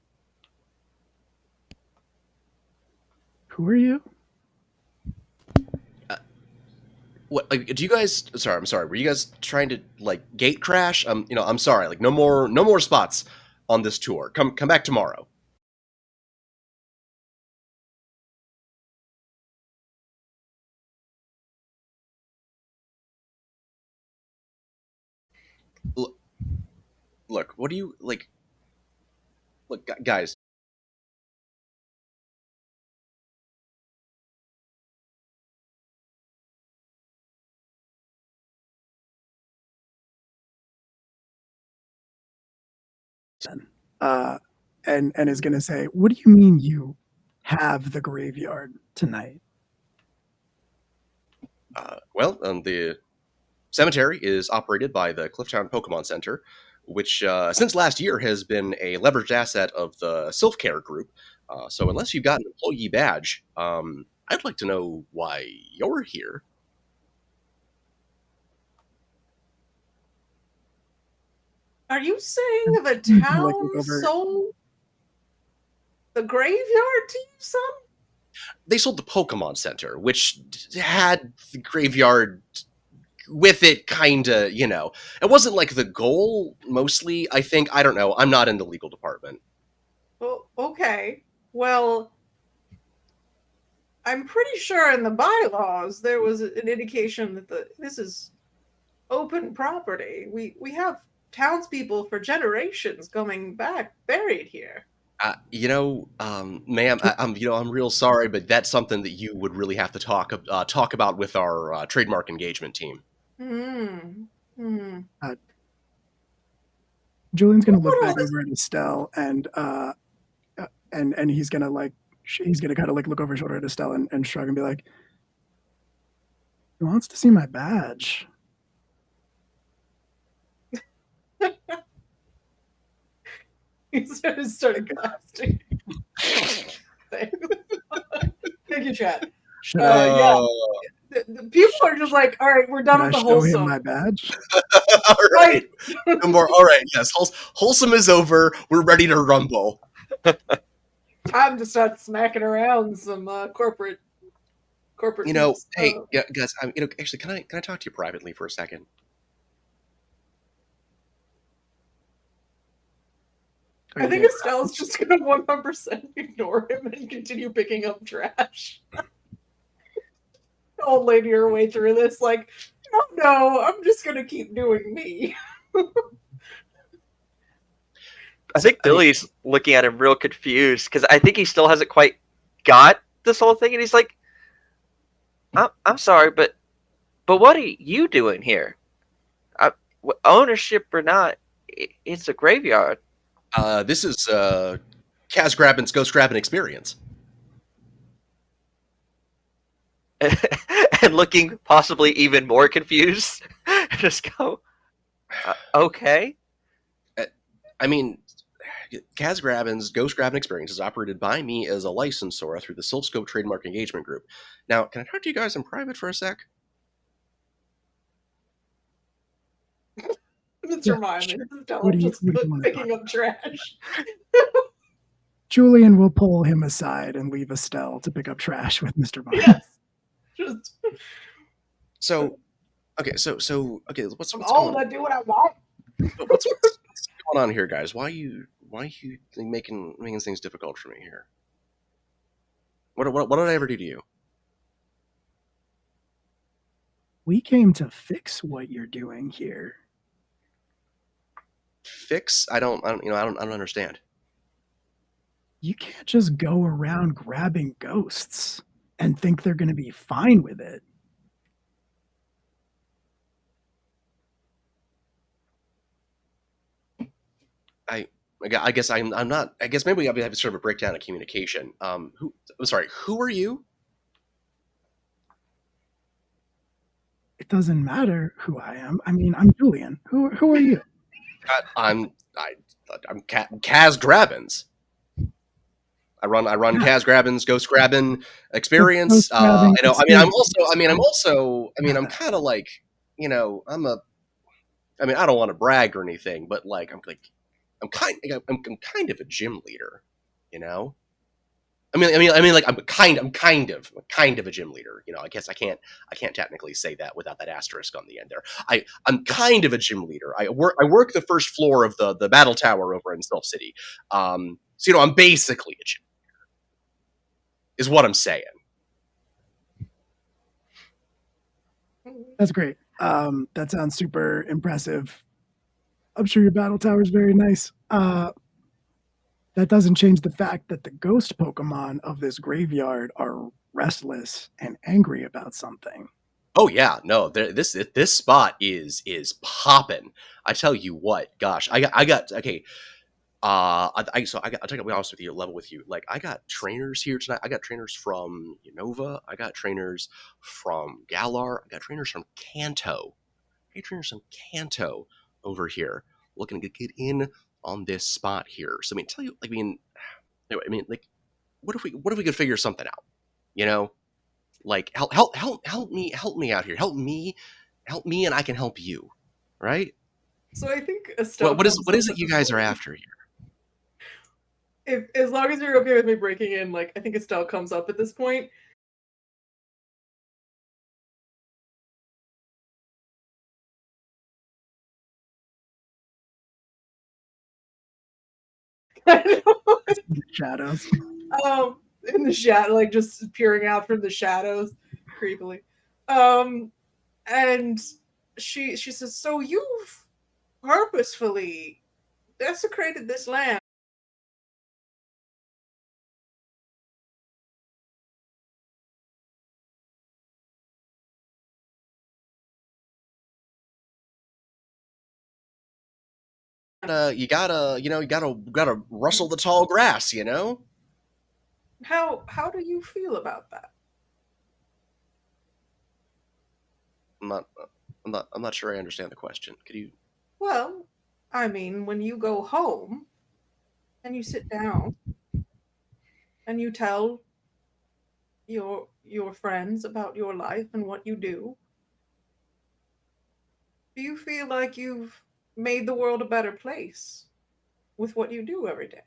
Who are you? What do you guys? Sorry, I'm sorry. Were you guys trying to like gate crash? I'm sorry. Like no more spots on this tour. Come back tomorrow. Look, what do you like? Look, guys. And is going to say, "What do you mean you have the graveyard tonight?" Well, the cemetery is operated by the Clifftown Pokemon Center, which since last year has been a leveraged asset of the Sylph Care Group. So unless you've got an employee badge, I'd like to know why you're here. Are you saying the town sold the graveyard to you, son? They sold the Pokemon Center, which had the graveyard with it, kinda, It wasn't like the goal, mostly, I think. I don't know. I'm not in the legal department. Well, okay. Well, I'm pretty sure in the bylaws there was an indication that this is open property. We have townspeople for generations coming back buried here. Ma'am, I'm real sorry, but that's something that you would really have to talk about with our trademark engagement team. Julian's gonna look back over at Estelle and he's gonna kind of like look over his shoulder at Estelle and shrug and be like, "He wants to see my badge." He started casting. Thank you, chat. Yeah. The people are just like, all right, we're done with the wholesome. Show him my badge. All right. No more. All right. Yes. Wholesome is over. We're ready to rumble. Time to start smacking around some corporate. Hey, guys. Actually, can I talk to you privately for a second? I think Estelle's just gonna 100% ignore him and continue picking up trash. Old lady her way through this, like, no, I'm just gonna keep doing me. I think Billy's looking at him real confused because I think he still hasn't quite got this whole thing, and he's like, "I'm sorry, but what are you doing here? Ownership or not, it's a graveyard." This is Kaz Grabbin's Ghost Grabbin experience. And looking possibly even more confused, just go, okay. I mean, Kaz Grabbin's Ghost Grabbin experience is operated by me as a licensor through the Silphscope Trademark Engagement Group. Now, can I talk to you guys in private for a sec? Mr. Yeah, Mime sure. and Stella What do you just wanna picking up trash. Julian will pull him aside and leave Estelle to pick up trash with Mr. Mime. Yes. Just So, okay, what's I'm going old, on? I do what I want. What's going on here, guys? Why are you making things difficult for me here? What did I ever do to you? We came to fix what you're doing here. Fix? I don't understand. You can't just go around grabbing ghosts and think they're going to be fine with it. I guess I'm not. I guess maybe I'll be having sort of a breakdown of communication. I'm sorry. Who are you? It doesn't matter who I am. I mean, I'm Julian. Who are you? I'm Kaz Grabbins. I run Kaz Grabbins Ghost Grabbin experience. I'm kind of like, I don't want to brag or anything, but I'm kind of a gym leader, you know. I'm kind of a gym leader. You know, I guess I can't technically say that without that asterisk on the end there. I'm kind of a gym leader. I work the first floor of the battle tower over in Self City. So I'm basically a gym leader, is what I'm saying. That's great. That sounds super impressive. I'm sure your battle tower is very nice. That doesn't change the fact that the ghost Pokemon of this graveyard are restless and angry about something. Oh yeah, no, this spot is popping. I tell you what, gosh, I got okay. I'll be honest with you, level with you. Like, I got trainers here tonight. I got trainers from Unova. I got trainers from Galar. I got trainers from Kanto. I got trainers from Kanto over here, looking to get in on this spot here. So anyway, what if we could figure something out? You know, like help me out here. Help me, and I can help you, right? So I think Estelle. What is it you guys are after here? As long as you're okay with me breaking in, like, I think Estelle comes up at this point. Shadows. In the shadow, like just peering out from the shadows, creepily. And she says, "So you've purposefully desecrated this land." You gotta rustle the tall grass, you know. How do you feel about that? I'm not sure I understand the question. Could you? Well, I mean, when you go home and you sit down and you tell your friends about your life and what you do you feel like you've made the world a better place with what you do every day?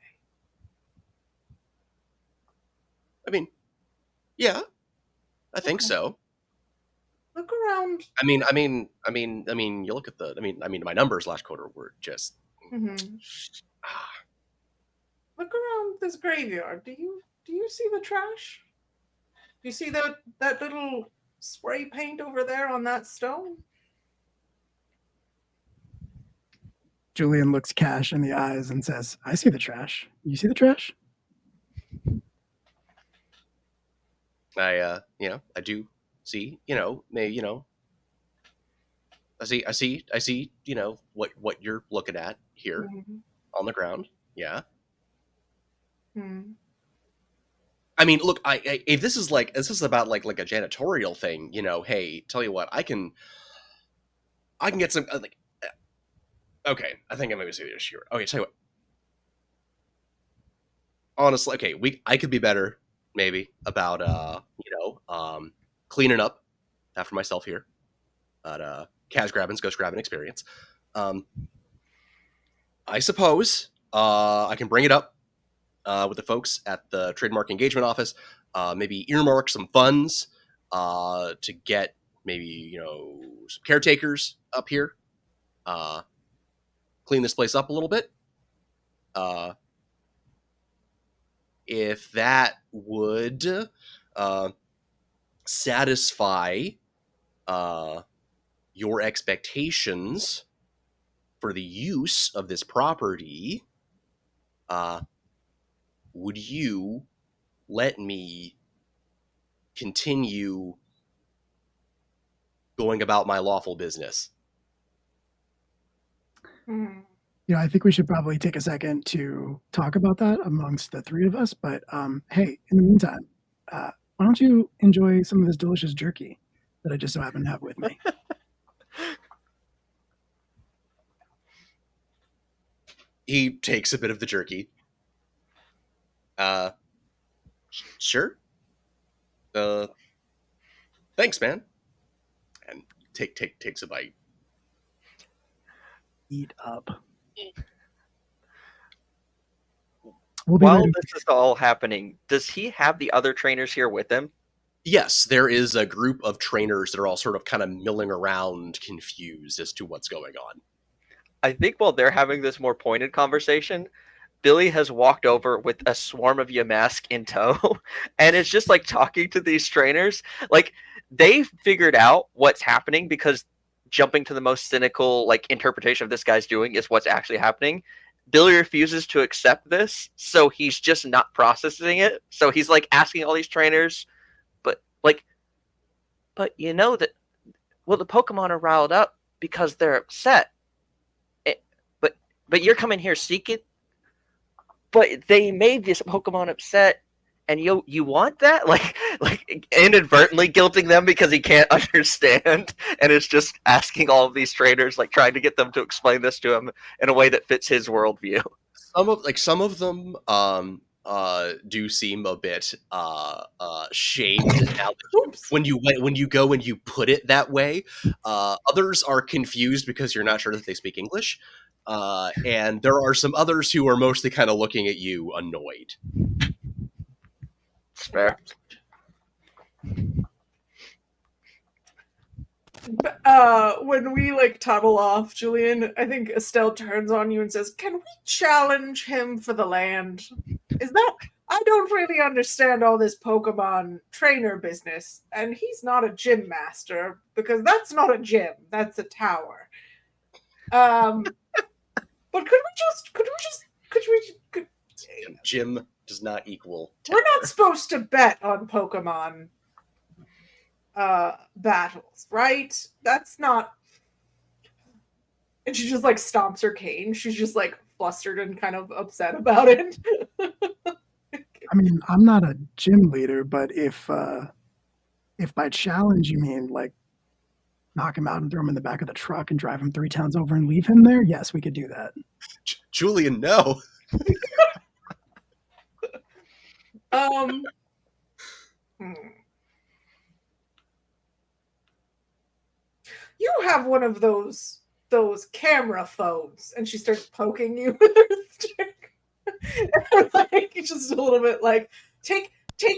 I mean, yeah, I think Okay. so. Look around. You look at my numbers last quarter were just. Mm-hmm. Look around this graveyard. Do you see the trash? Do you see that little spray paint over there on that stone? Julian looks Cash in the eyes and says, I see the trash. You see the trash? I do see, maybe, I see, what you're looking at here on the ground. Yeah. Mm. I mean, look, if this is about like a janitorial thing, hey, tell you what, I can get some, okay, I think I maybe see the issue here. Okay, tell you what. Honestly, okay, I could be better, maybe, about, cleaning up after myself here at Kaz Grabbin's Ghost Grabbin Experience. I suppose I can bring it up with the folks at the Trademark Engagement Office, maybe earmark some funds to get maybe, some caretakers up here, clean this place up a little bit. If that would satisfy your expectations for the use of this property, would you let me continue going about my lawful business? Mm. I think we should probably take a second to talk about that amongst the three of us. But hey, in the meantime, why don't you enjoy some of this delicious jerky that I just so happen to have with me? He takes a bit of the jerky. Sure. Thanks, man. And takes a bite. Eat up. While this is all happening, does he have the other trainers here with him? Yes, there is a group of trainers that are all sort of kind of milling around, confused as to what's going on. I think while they're having this more pointed conversation, Billy has walked over with a swarm of Yamask in tow and is just like talking to these trainers. Like, they figured out what's happening because jumping to the most cynical like interpretation of this guy's doing is what's actually happening. Billy refuses to accept this, so he's just not processing it. So he's like asking all these trainers, but you know that, well, the Pokemon are riled up because they're upset. But you're coming here seeking. But they made this Pokemon upset, and you want that? Like inadvertently guilting them because he can't understand, and is just asking all of these trainers, like trying to get them to explain this to him in a way that fits his worldview. Some of them do seem a bit shamed now when you go and you put it that way. Others are confused because you're not sure that they speak English. And there are some others who are mostly kind of looking at you annoyed. It's fair. When we like toddle off, Julian, I think Estelle turns on you and says, "Can we challenge him for the land? Is that I don't really understand all this Pokemon trainer business, and he's not a gym master because that's not a gym, that's a tower. But could Gym does not equal tower. We're not supposed to bet on Pokemon battles, right? That's not. And she just like stomps her cane. She's just like flustered and kind of upset about it. I mean, I'm not a gym leader, but if by challenge you mean like knock him out and throw him in the back of the truck and drive him 3 towns over and leave him there, yes, we could do that. Julian, no. You have one of those camera phones, and she starts poking you with her stick. And like just a little bit like take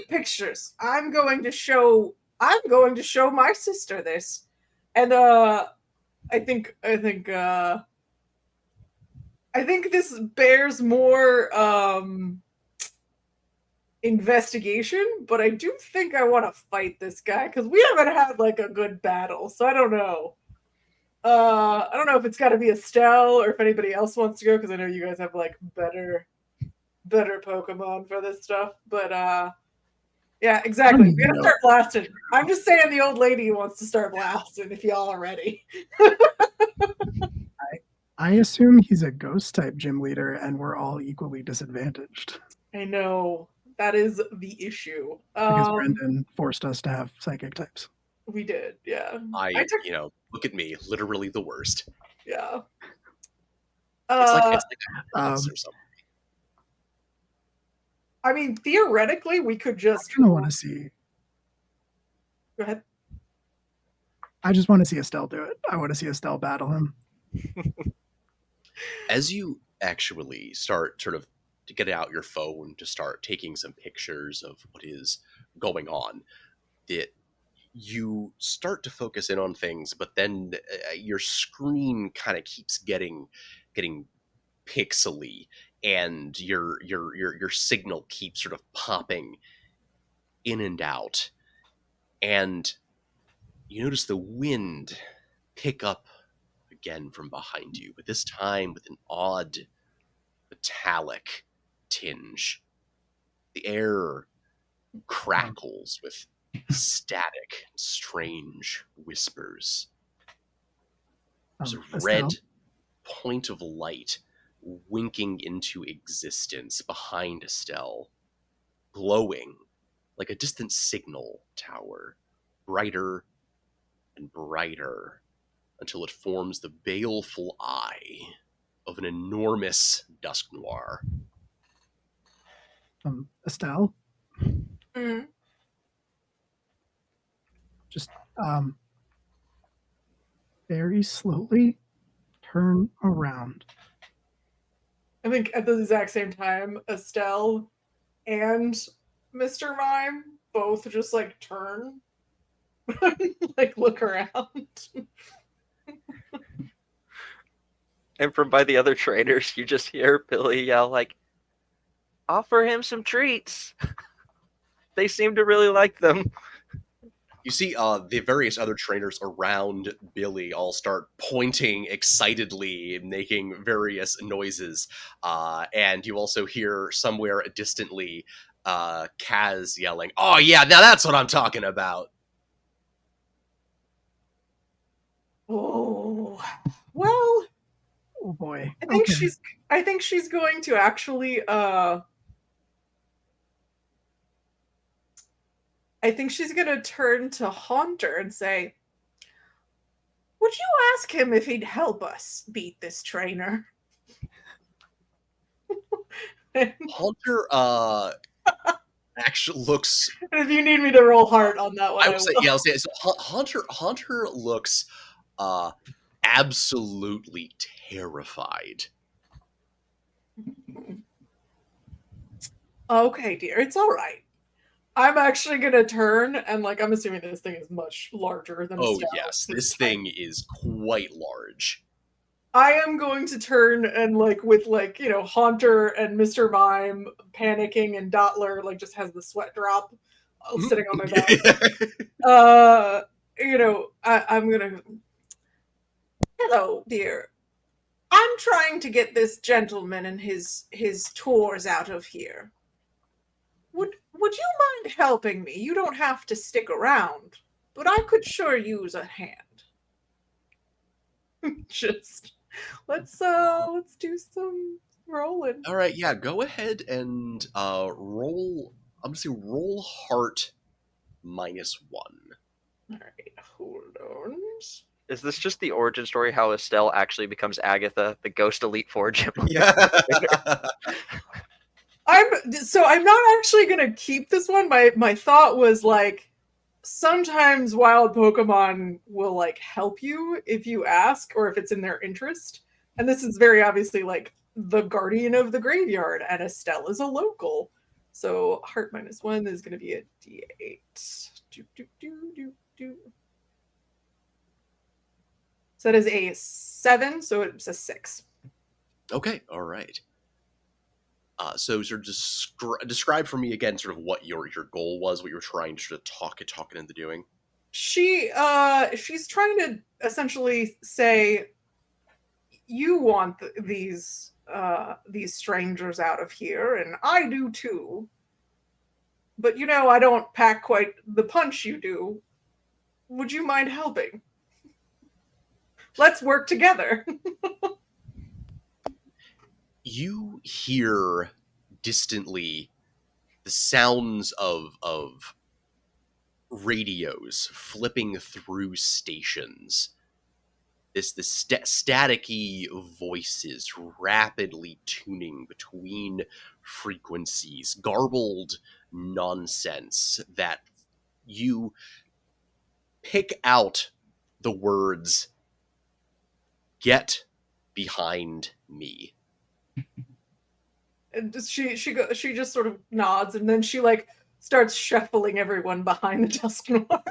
pictures. I'm going to show my sister this. And I think this bears more investigation, but I do think I want to fight this guy because we haven't had like a good battle, so I don't know. I don't know if it's got to be Estelle or if anybody else wants to go because I know you guys have like better Pokemon for this stuff. But yeah, exactly. We gotta start blasting. I'm just saying the old lady wants to start blasting if y'all are ready. I assume he's a ghost type gym leader, and we're all equally disadvantaged I know that is the issue. because Brendan forced us to have psychic types. We did, yeah. Look at me, literally the worst. Yeah. It's like or something. I mean, theoretically, we could just. I want to see. Go ahead. I just want to see Estelle do it. I want to see Estelle battle him. As you actually start sort of to get out your phone to start taking some pictures of what is going on, you start to focus in on things, but then your screen kind of keeps getting pixely, and your signal keeps sort of popping in and out, and you notice the wind pick up again from behind you, but this time with an odd metallic tinge. The air crackles with static, strange whispers. There's a red point of light winking into existence behind Estelle, glowing like a distant signal tower, brighter and brighter until it forms the baleful eye of an enormous dusk noir. Estelle? Mm. Just very slowly turn around. I think at the exact same time, Estelle and Mr. Mime both just like turn, like look around. And from by the other trainers, you just hear Billy yell like, "Offer him some treats." They seem to really like them. You see the various other trainers around Billy all start pointing excitedly, making various noises. And you also hear somewhere distantly Kaz yelling, "Oh yeah, now that's what I'm talking about." Oh, well. Oh boy. I think she's going to actually I think she's going to turn to Haunter and say, "Would you ask him if he'd help us beat this trainer?" Haunter actually looks. If you need me to roll hard on that one, I will say, yeah, I'll say it. So Haunter looks absolutely terrified. Okay, dear, it's all right. I'm actually gonna turn and like I'm assuming this thing is much larger than. Oh yes, this thing is quite large. I am going to turn and like with like Haunter and Mr. Mime panicking and Dotler like just has the sweat drop sitting on my back. I'm gonna. Hello, dear. I'm trying to get this gentleman and his tours out of here. Would you mind helping me? You don't have to stick around, but I could sure use a hand. Just let's do some rolling. All right, yeah, go ahead and roll. I'm gonna say roll heart -1. All right, hold on. Is this just the origin story how Estelle actually becomes Agatha, the ghost Elite Four gym? Yeah. I'm not actually gonna keep this one. My thought was like sometimes wild Pokemon will like help you if you ask or if it's in their interest. And this is very obviously like the guardian of the graveyard, and Estelle is a local. So heart -1 is gonna be a D8. So that is a 7, so it's a 6. Okay, all right. So sort of describe for me again sort of what your goal was, what you were trying to sort of talk it into doing. she's trying to essentially say, you want these strangers out of here, and I do too. But I don't pack quite the punch you do. Would you mind helping? Let's work together. You hear distantly the sounds of radios flipping through stations. The staticky voices rapidly tuning between frequencies, garbled nonsense that you pick out the words, "Get behind me." And she just sort of nods, and then she like starts shuffling everyone behind the Dusk Noir.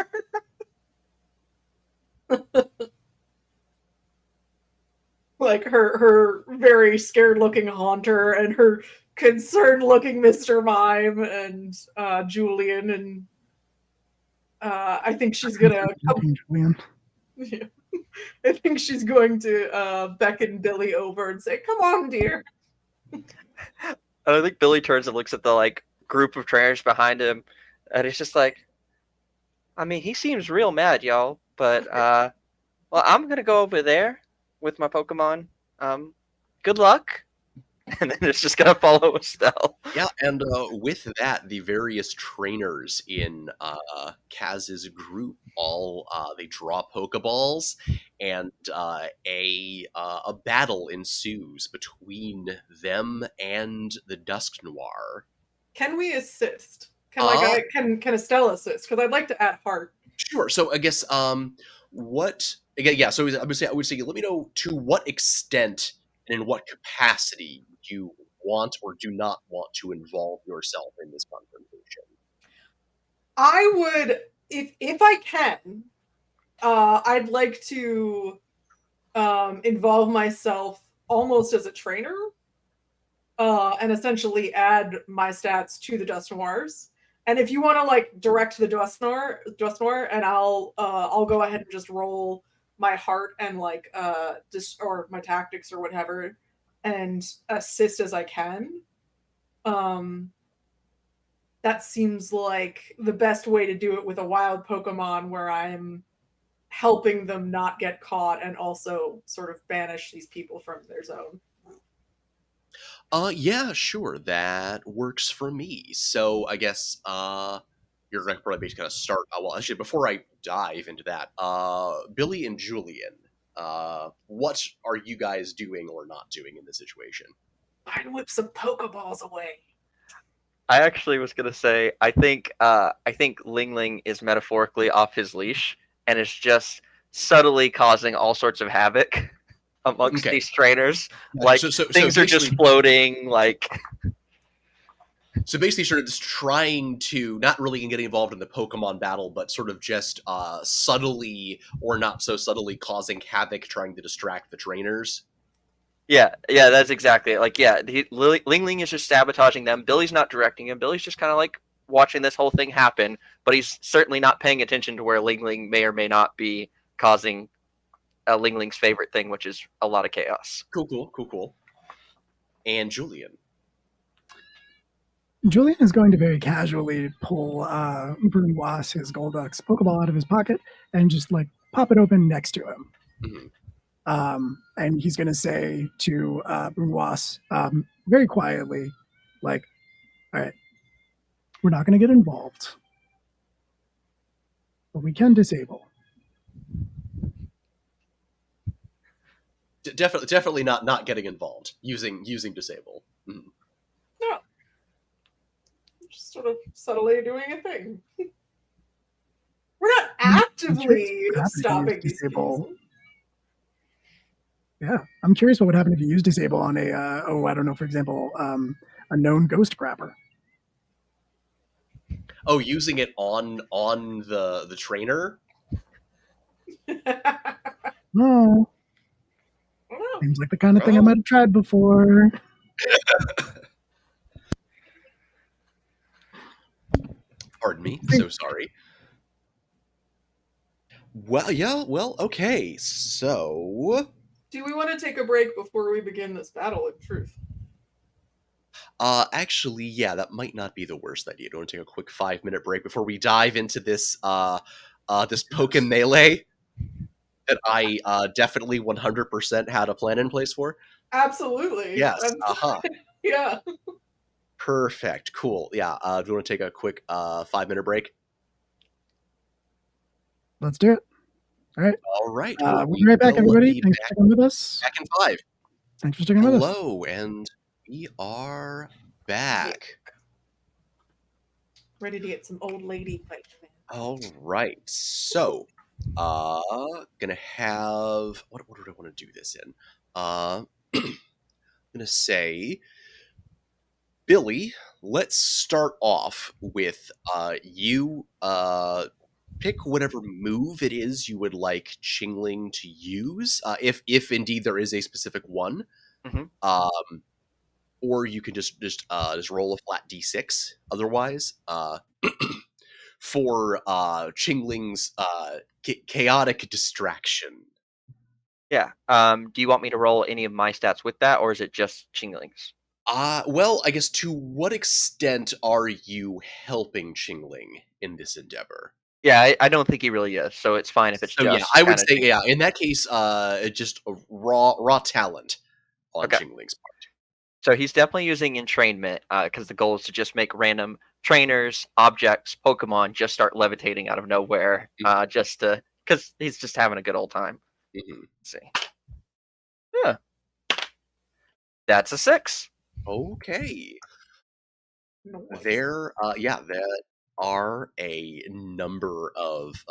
Like her very scared looking Haunter and her concerned looking Mr. Mime and Julian, and I think she's gonna Julian. yeah. I think she's going to beckon Billy over and say, "Come on, dear." I think Billy turns and looks at the like group of trainers behind him, and he's just like, I mean, he seems real mad, y'all. But well, I'm gonna go over there with my Pokemon. Good luck. And then it's just gonna follow Estelle. Yeah, and with that, the various trainers in Kaz's group all they draw Pokeballs, and a battle ensues between them and the Dusk Noir. Can we assist? Can Estelle assist? Because I'd like to add heart. Sure. So I guess what again? Yeah. So I would say let me know to what extent and in what capacity you want or do not want to involve yourself in this confrontation. I would, if I can, I'd like to involve myself almost as a trainer, and essentially add my stats to the Dust Noirs. And if you want to like direct the Dust Noir, and I'll go ahead and just roll my heart and like or my tactics or whatever, and assist as I can. That seems like the best way to do it with a wild Pokemon, where I'm helping them not get caught and also sort of banish these people from their zone. Yeah, sure, that works for me. So I guess you're gonna probably be kind of start. Well, actually, before I dive into that, Billy and Julian, what are you guys doing or not doing in this situation? I'd whip some Pokeballs away. I actually was gonna say I think Ling Ling is metaphorically off his leash and is just subtly causing all sorts of havoc amongst these trainers. Like things are just floating. Like so basically, sort of just trying to not really getting involved in the Pokemon battle, but sort of just subtly or not so subtly causing havoc, trying to distract the trainers. Yeah, that's exactly it. Like, yeah, Ling Ling is just sabotaging them. Billy's not directing him. Billy's just kind of like watching this whole thing happen, but he's certainly not paying attention to where Ling Ling may or may not be causing Ling Ling's favorite thing, which is a lot of chaos. Cool. And Julian. Julian is going to very casually pull Brunoise, his Golduck's Pokeball, out of his pocket and just like pop it open next to him. Mm-hmm. And he's going to say to Brunoise very quietly, like, all right, we're not going to get involved, but we can disable. Definitely not getting involved. Using disable. Mm-hmm. No. Just sort of subtly doing a thing. We're not actively stopping these people. Yeah, I'm curious what would happen if you use disable on a, I don't know, for example, a known ghost grabber. Oh, using it on the trainer? No. Seems like the kind of thing I might have tried before. Pardon me, so sorry. Well, yeah, well, okay. So, Do we want to take a break before we begin this battle of truth? actually, yeah, that might not be the worst idea. Do you want to take a quick 5-minute break before we dive into this, this Pokken Melee that I, definitely 100% had a plan in place for? Absolutely. Yes, uh-huh. Yeah. Perfect, cool. Yeah, do you want to take a quick, 5-minute break? Let's do it. All right. All right, We'll we be right back, will everybody. be Thanks for sticking with us. back in 5. Thanks for sticking with us. Hello, and we are back. Ready to get some old lady fight. All right. So, gonna have what order do I want to do this in? Gonna say, Billy, let's start off with you pick whatever move it is you would like Chingling to use, if indeed there is a specific one. Mhm. Or you can just roll a flat d6 otherwise. For Chingling's chaotic distraction. Yeah. Do you want me to roll any of my stats with that, or is it just Chingling's? Well, I guess to what extent are you helping Chingling in this endeavor? Yeah, I don't think he really is, so it's fine if it's So yeah, just I would kind of say yeah. In that case, just a raw talent on Okay. Chingling's part. So he's definitely using entrainment because the goal is to just make random trainers, objects, Pokemon just start levitating out of nowhere, just to because he's just having a good old time. Mm-hmm. Let's see. Yeah, that's a 6. Okay. Nice. There are a number of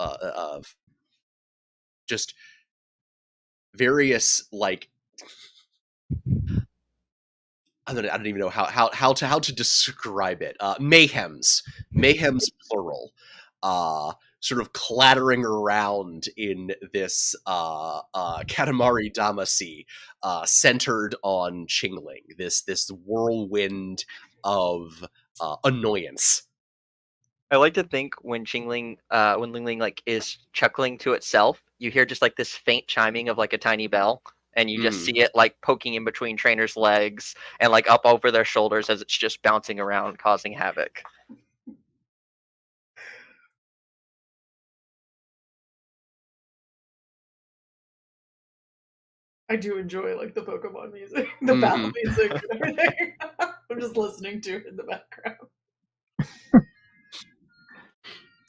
just various like I don't even know how to describe it. Mayhems plural, sort of clattering around in this Katamari Damacy, centered on Chingling. This whirlwind of annoyance. I like to think when when Ling Ling like is chuckling to itself, you hear just like this faint chiming of like a tiny bell, and you just see it like poking in between trainers' legs and like up over their shoulders as it's just bouncing around, causing havoc. I do enjoy like the Pokemon music, the battle music, and everything. I'm just listening to it in the background.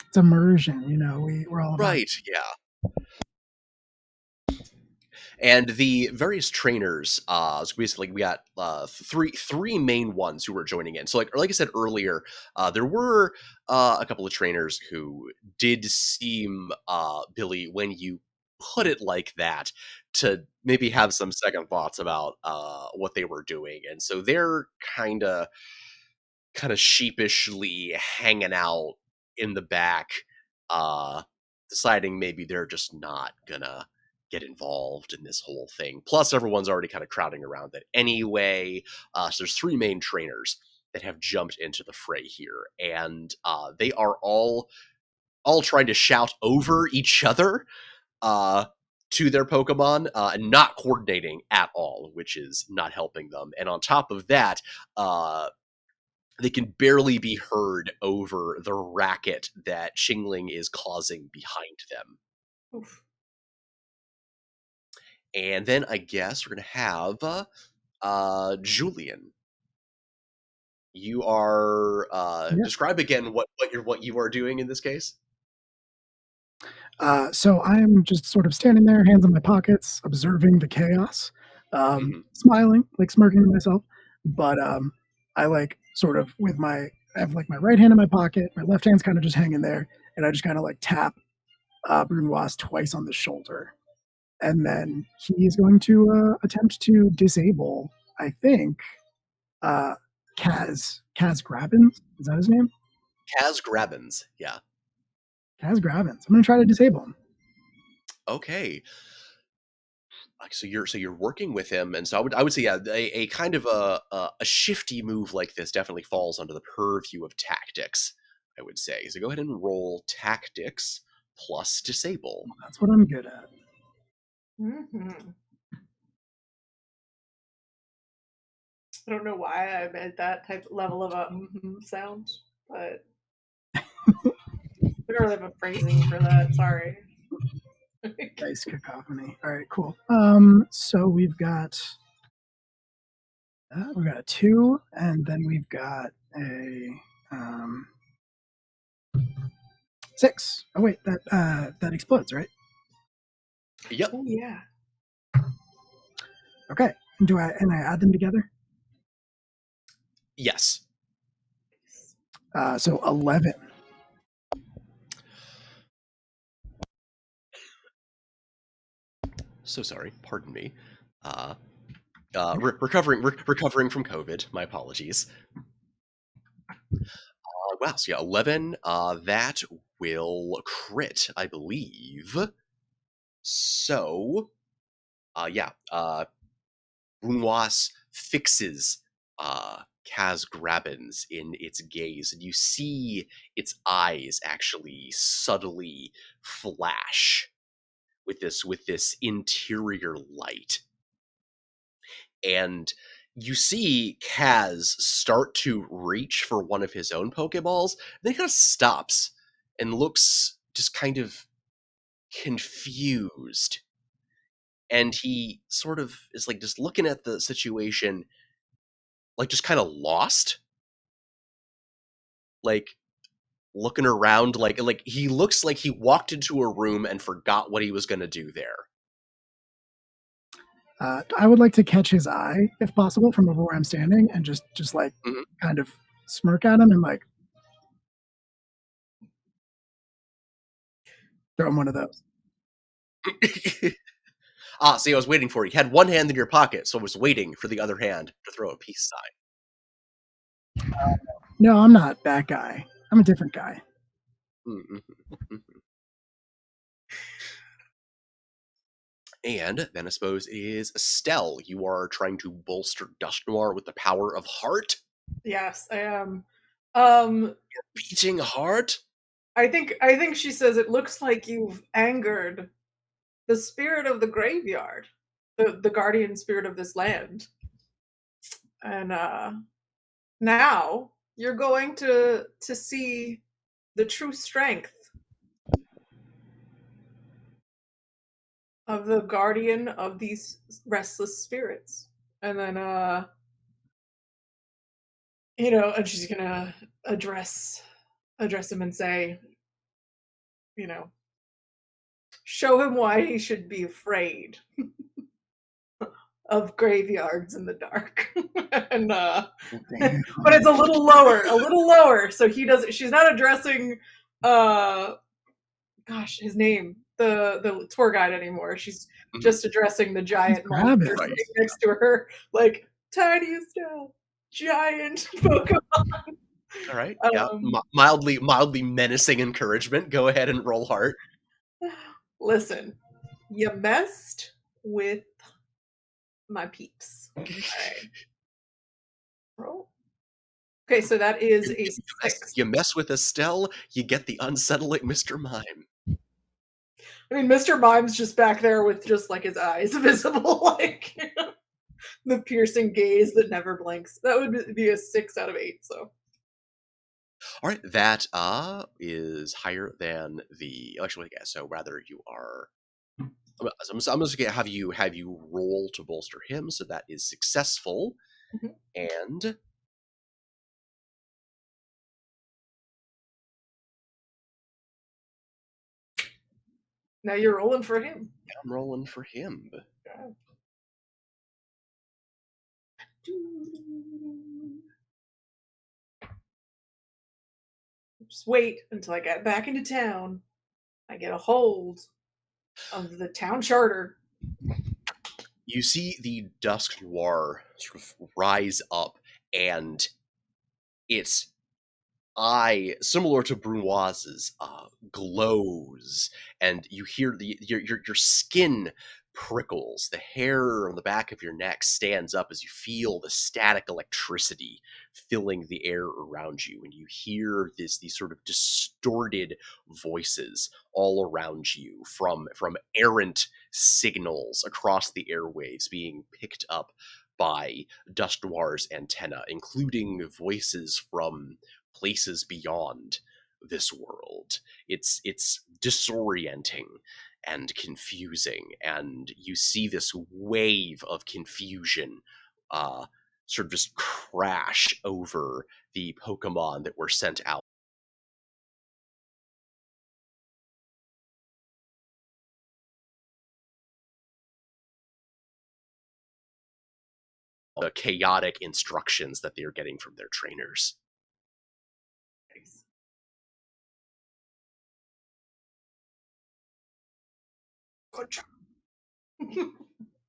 It's immersion, we're all about Right, yeah. And the various trainers, so basically we got three main ones who were joining in. So like I said earlier, there were a couple of trainers who did seem, Billy, when you put it like that, to maybe have some second thoughts about what they were doing, and so they're kind of sheepishly hanging out in the back, deciding maybe they're just not gonna get involved in this whole thing. Plus, everyone's already kind of crowding around it anyway. So there's three main trainers that have jumped into the fray here, and they are all trying to shout over each other to their Pokemon, and not coordinating at all, which is not helping them. And on top of that, they can barely be heard over the racket that Chingling is causing behind them. Oof. And then I guess we're gonna have Julian. You are describe again what you are doing in this case. So I am just sort of standing there, hands in my pockets, observing the chaos, smiling, like smirking to myself. But I like sort of I have like my right hand in my pocket, my left hand's kind of just hanging there, and I just kind of like tap Brunoise twice on the shoulder. And then he is going to attempt to disable, I think, Kaz Grabbins. Is that his name? Kaz Grabbins, yeah. Kaz Grabbins. I'm going to try to disable him. Okay. So you're working with him, and so I would say yeah, a kind of a shifty move like this definitely falls under the purview of tactics. I would say so. Go ahead and roll tactics plus disable. That's what I'm good at. I don't know why I made that type level of a sound, but I don't really have a phrasing for that. Sorry. Nice cacophony. All right, cool. So we've got a 2, and then we've got a 6. Oh wait, that explodes, right? Yep. Oh yeah. Okay. Do I add them together? Yes. So 11. So sorry. Pardon me. Recovering from COVID. My apologies. Wow. So yeah, 11. That will crit, I believe. So, yeah. Bunwas fixes Kaz Grabbins in its gaze, and you see its eyes actually subtly flash with this interior light. And you see Kaz start to reach for one of his own Pokeballs, then he kind of stops and looks just kind of confused. And he sort of is like just looking at the situation, like just kind of lost. Like looking around, like he looks like he walked into a room and forgot what he was going to do there. I would like to catch his eye, if possible, from over where I'm standing, and just like kind of smirk at him and like throw him one of those. See, I was waiting for you. You had one hand in your pocket, so I was waiting for the other hand to throw a peace sign. No, I'm not that guy. I'm a different guy. And then I suppose it is Estelle. You are trying to bolster Dusknoir with the power of heart. Yes, I am. Your beating heart. I think she says it looks like you've angered the spirit of the graveyard, the guardian spirit of this land, and now you're going to see the true strength of the guardian of these restless spirits. And then and she's gonna address him and say, show him why he should be afraid of graveyards in the dark. And but it's a little lower, so she's not addressing his name, the tour guide anymore. She's just addressing the giant monster sitting next to her, like tiny Estelle, giant Pokemon. All right, yeah, mildly menacing encouragement. Go ahead and roll heart. Listen, you messed with my peeps. Okay. Roll. Okay, so that is a 6. You mess with Estelle, you get the unsettling Mr. Mime. I mean, Mr. Mime's just back there with just like his eyes visible, like the piercing gaze that never blinks. That would be a 6 out of 8. So, all right, that is higher than the actually. Yeah, so rather you are. I'm just gonna have you roll to bolster him, so that is successful, and. Now you're rolling for him. Yeah, I'm rolling for him. Yeah. Just wait until I get back into town. I get a hold of the town charter. You see the Dusknoir sort of rise up, and its eye, similar to Brunoise's, glows, and you hear your skin prickles. The hair on the back of your neck stands up as you feel the static electricity filling the air around you, and you hear these sort of distorted voices all around you from errant signals across the airwaves being picked up by Dust Noir's antenna, including voices from places beyond this world. It's disorienting and confusing, and you see this wave of confusion sort of just crash over the Pokemon that were sent out. The chaotic instructions that they're getting from their trainers. Nice. Good job.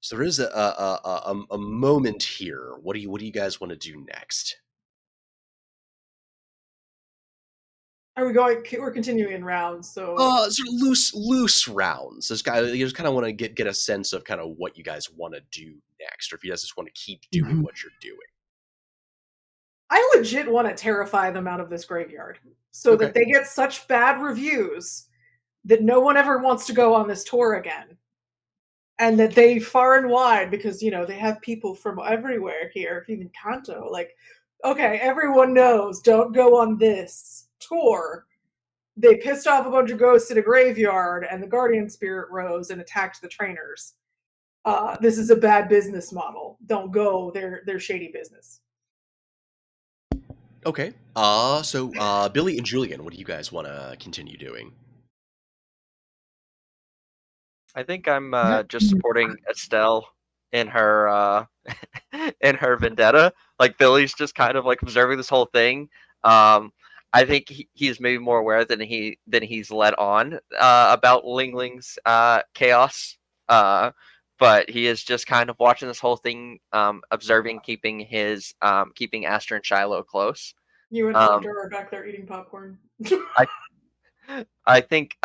So there is a moment here. What do you guys want to do next? Are we going? We're continuing in rounds, so Sort of loose rounds. You just kind of want to get a sense of kind of what you guys want to do next, or if you guys just want to keep doing what you're doing. I legit want to terrify them out of this graveyard so that they get such bad reviews that no one ever wants to go on this tour again. And that they far and wide, because, they have people from everywhere here, even Kanto, like, okay, everyone knows, don't go on this tour. They pissed off a bunch of ghosts in a graveyard, and the guardian spirit rose and attacked the trainers. This is a bad business model. Don't go. They're shady business. Okay. So Billy and Julian, what do you guys want to continue doing? I think I'm just supporting Estelle in her in her vendetta. Like Billy's just kind of like observing this whole thing. I think he's maybe more aware than he's let on about Ling Ling's chaos. But he is just kind of watching this whole thing, observing, keeping Aster and Shiloh close. You and Hunter are back there eating popcorn. I think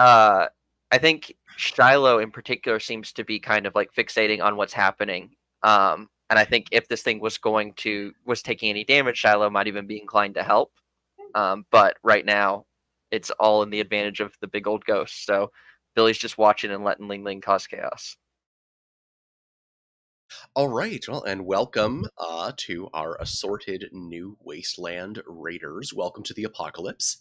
Shiloh in particular seems to be kind of like fixating on what's happening. And I think if this thing was taking any damage, Shiloh might even be inclined to help. But right now, it's all in the advantage of the big old ghost. So Billy's just watching and letting Ling Ling cause chaos. All right, well, and welcome to our assorted new Wasteland Raiders. Welcome to the Apocalypse.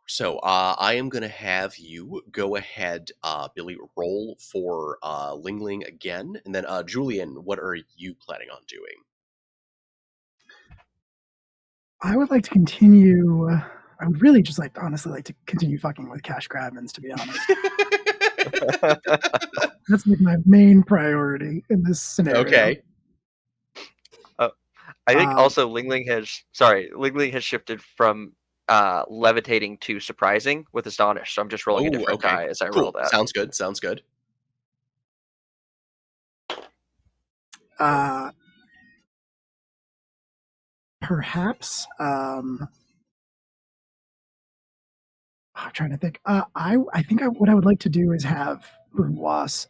So I am going to have you go ahead, Billy, roll for Ling Ling again. And then Julian, what are you planning on doing? I would like to continue. I would really just honestly like to continue fucking with Cash Grabmans, to be honest. That's like my main priority in this scenario. Okay. I think also Ling Ling has shifted from levitating to surprising with Astonish. So I'm just rolling a different die as I roll that. Sounds good. Perhaps I'm trying to think. I think what I would like to do is have Brunoise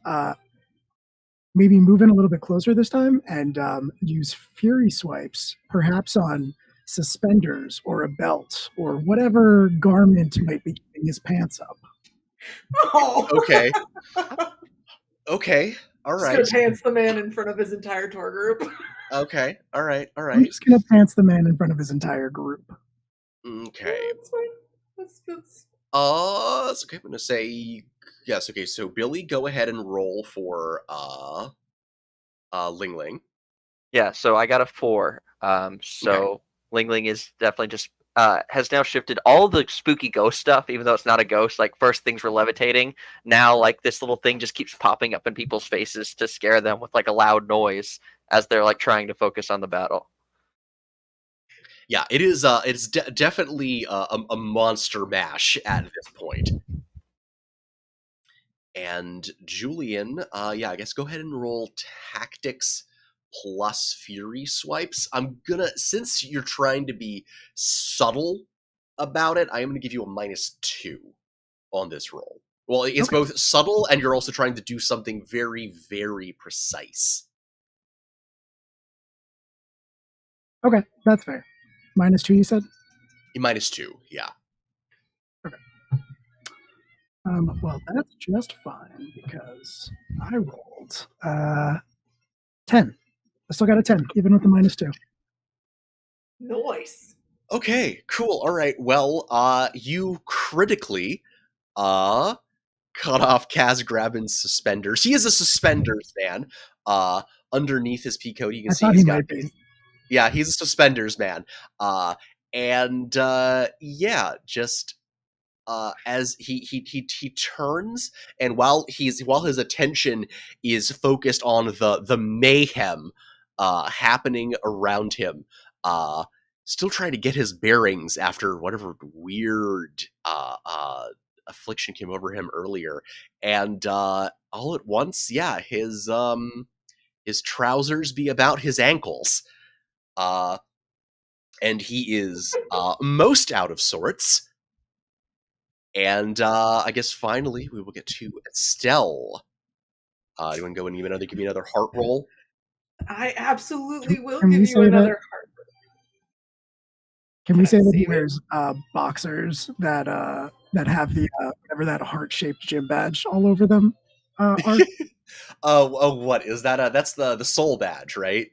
maybe move in a little bit closer this time and use Fury Swipes, perhaps on suspenders or a belt or whatever garment might be keeping his pants up. Oh. Okay. Okay. All right. Just gonna pants the man in front of his entire tour group. Okay. All right. I'm just gonna pants the man in front of his entire group. Okay. Yeah, that's fine. That's it's okay. I'm gonna say yes. Okay, so Billy, go ahead and roll for Ling Ling. Yeah, so I got a 4. So Ling Ling is definitely just has now shifted all the spooky ghost stuff, even though it's not a ghost. Like first things were levitating. Now like this little thing just keeps popping up in people's faces to scare them with like a loud noise as they're like trying to focus on the battle. Yeah, it is. It's definitely a monster mash at this point. And Julian, yeah, I guess go ahead and roll tactics plus Fury Swipes. I'm gonna, since you're trying to be subtle about it, I am gonna give you a -2 on this roll. Well, it's Okay. both subtle and you're also trying to do something very, very precise. Okay, that's fair. -2, you said? -2, yeah. Well, that's just fine because I rolled 10. I still got a 10, even with the -2. Nice. Okay, cool. All right. Well, you critically cut off Kaz Graben's suspenders. He is a suspenders man. Underneath his pea coat, you can I see thought he he's got might be. yeah, he's a suspenders man. And yeah, just as he turns, and while his attention is focused on the mayhem happening around him, still trying to get his bearings after whatever weird affliction came over him earlier, and all at once, yeah, his trousers be about his ankles, and he is most out of sorts. And I guess finally we will get to Estelle. Do you want to go and give me another heart roll? I absolutely will Can give we you say that? another heart. Can we say that he Save it? wears boxers that have the whatever that heart-shaped gym badge all over them are? Oh, what is that? That's the soul badge, right?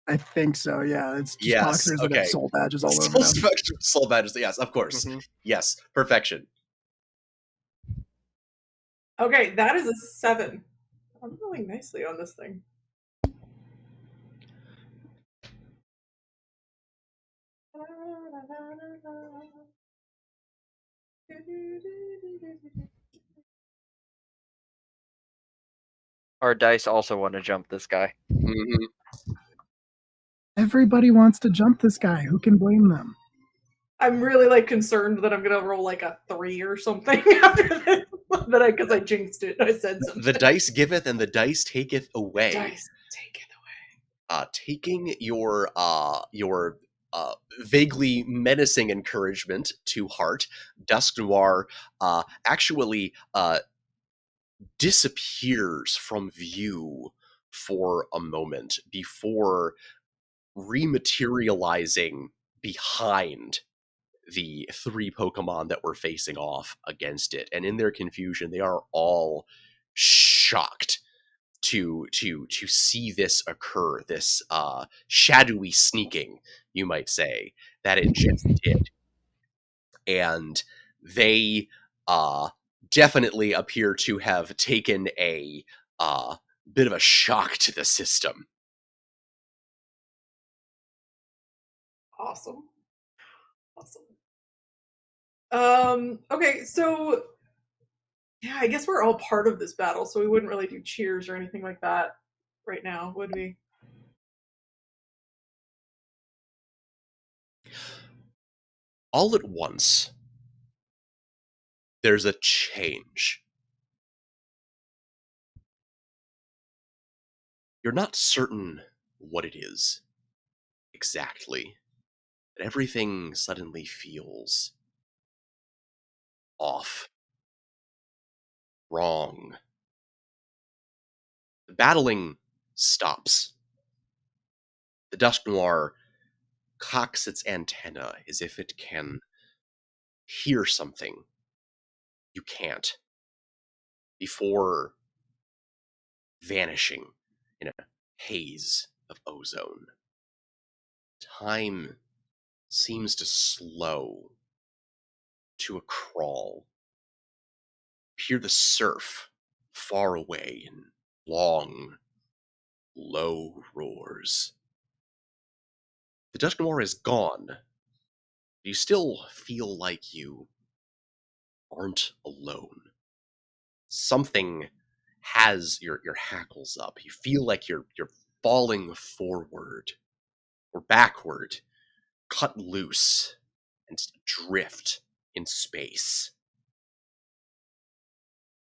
I think so. Yeah, it's just Yes. boxers that have Okay. soul badges all over Soul them. spectrum, soul badges. Yes, of course. Mhm. Yes, perfection. Okay, that is a 7. I'm rolling nicely on this thing. Our dice also want to jump this guy. Mhm. Everybody wants to jump this guy. Who can blame them? I'm really like concerned that I'm gonna roll like a 3 or something after this. Because I jinxed it. I said something. The dice giveth and the dice taketh away. Dice, take it away. Taking your vaguely menacing encouragement to heart, Dusk Noir actually disappears from view for a moment before rematerializing behind the 3 Pokemon that were facing off against it. And in their confusion, they are all shocked to see this occur, this shadowy sneaking, you might say, that it just did. And they definitely appear to have taken a bit of a shock to the system. Awesome. Okay, so yeah, I guess we're all part of this battle, so we wouldn't really do cheers or anything like that right now, would we? All at once, there's a change. You're not certain what it is exactly, but everything suddenly feels off, wrong. The battling stops. The Dusk Noir cocks its antenna as if it can hear something you can't, before vanishing in a haze of ozone. Time seems to slow to a crawl. You hear the surf far away in long, low roars. The Dusk Noir is gone. You still feel like you aren't alone. Something has your hackles up. You feel like you're falling forward or backward, cut loose, and drift in space.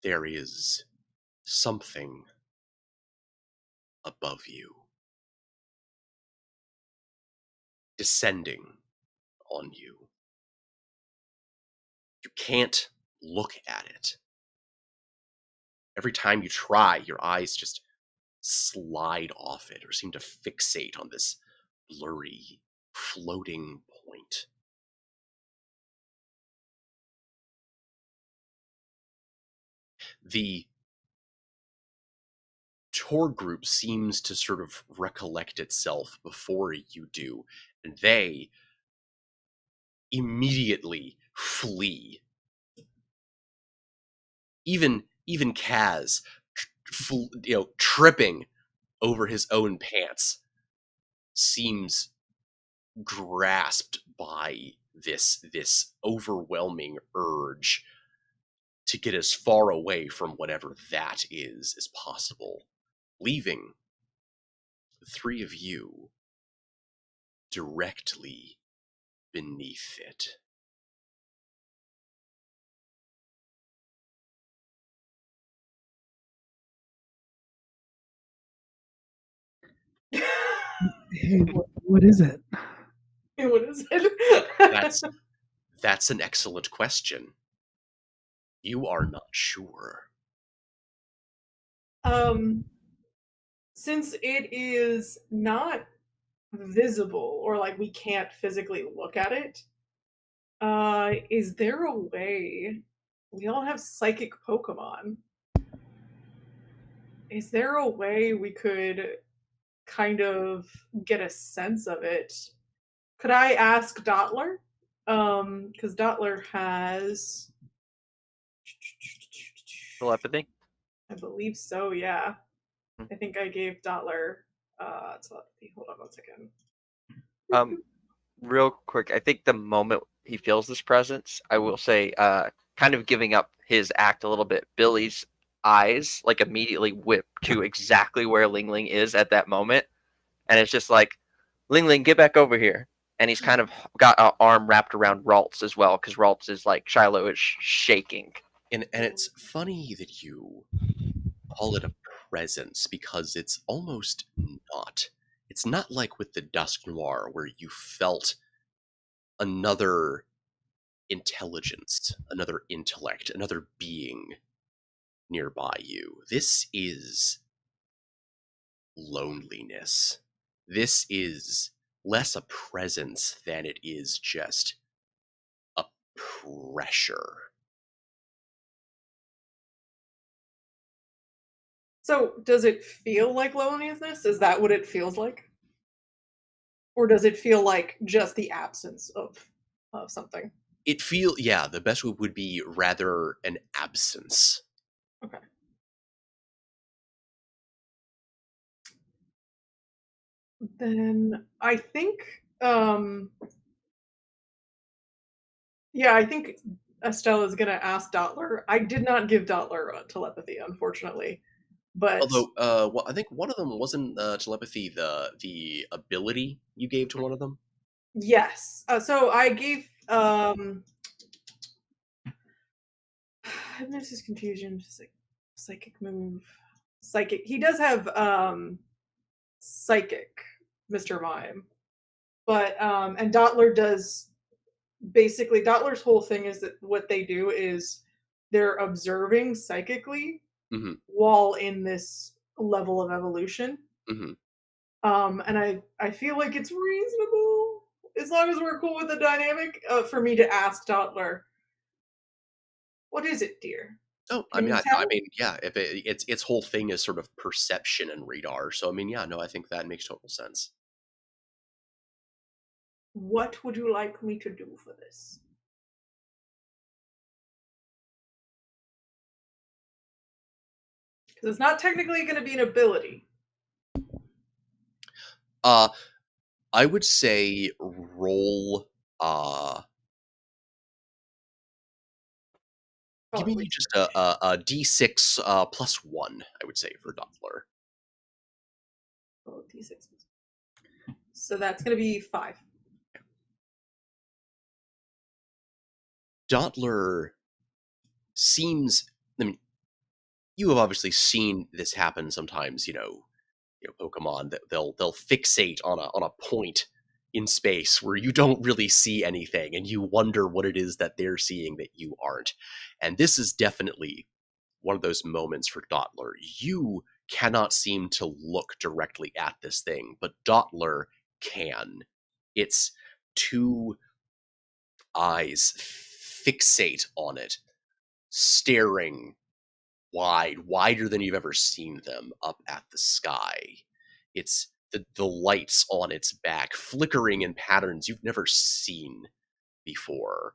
There is something above you, descending on you. You can't look at it. every time you try, your eyes just slide off it or seem to fixate on this blurry, floating point. The tour group seems to sort of recollect itself before you do, and they immediately flee. Even Kaz, tripping over his own pants, seems grasped by this overwhelming urge to get as far away from whatever that is as possible, leaving the three of you directly beneath it. Hey, what is it? What is it? That's an excellent question. You are not sure. Since it is not visible, or like we can't physically look at it, is there a way? We all have psychic Pokemon. Is there a way we could kind of get a sense of it? Could I ask Dottler? Because Dottler has Telepathy? I believe so, yeah. I think I gave Dottler telepathy. Hold on one second. Real quick, I think the moment he feels this presence, I will say, kind of giving up his act a little bit, Billy's eyes like immediately whip to exactly where Ling Ling is at that moment. And it's just like, Ling Ling, get back over here. And he's kind of got an arm wrapped around Ralts as well, because Ralts is like, Shiloh is shaking. And it's funny that you call it a presence, because it's almost not. It's not like with the Dusk Noir, where you felt another intelligence, another intellect, another being nearby you. This is loneliness. This is less a presence than it is just a pressure. So, does it feel like loneliness? Is that what it feels like? Or does it feel like just the absence of something? The best would be rather an absence. Okay. Then I think I think Estelle is gonna ask Dottler. I did not give Dottler telepathy, unfortunately. But Although, I think one of them wasn't telepathy, the ability you gave to one of them. yes. So I gave hypnosis, confusion, psychic move, psychic. He does have psychic, Mr. Mime, but and Dottler does. Basically, Dottler's whole thing is that what they do is they're observing psychically while in this level of evolution. And I feel like it's reasonable, as long as we're cool with the dynamic, for me to ask Dottler, what is it, dear? Oh, I mean, if its whole thing is sort of perception and radar. So, I mean, I think that makes total sense. What would you like me to do for this? Because it's not technically going to be an ability. I would say roll. Give me just a d6 plus 1. I would say for Dottler. Oh, d6. So that's going to be 5. Dottler seems. I mean, you have obviously seen this happen sometimes. Pokemon that they'll fixate on a point in space where you don't really see anything, and you wonder what it is that they're seeing that you aren't. And this is definitely one of those moments for Dottler. You cannot seem to look directly at this thing, but Dottler can. Its two eyes fixate on it, staring wider than you've ever seen them up at the sky. It's the lights on its back flickering in patterns you've never seen before.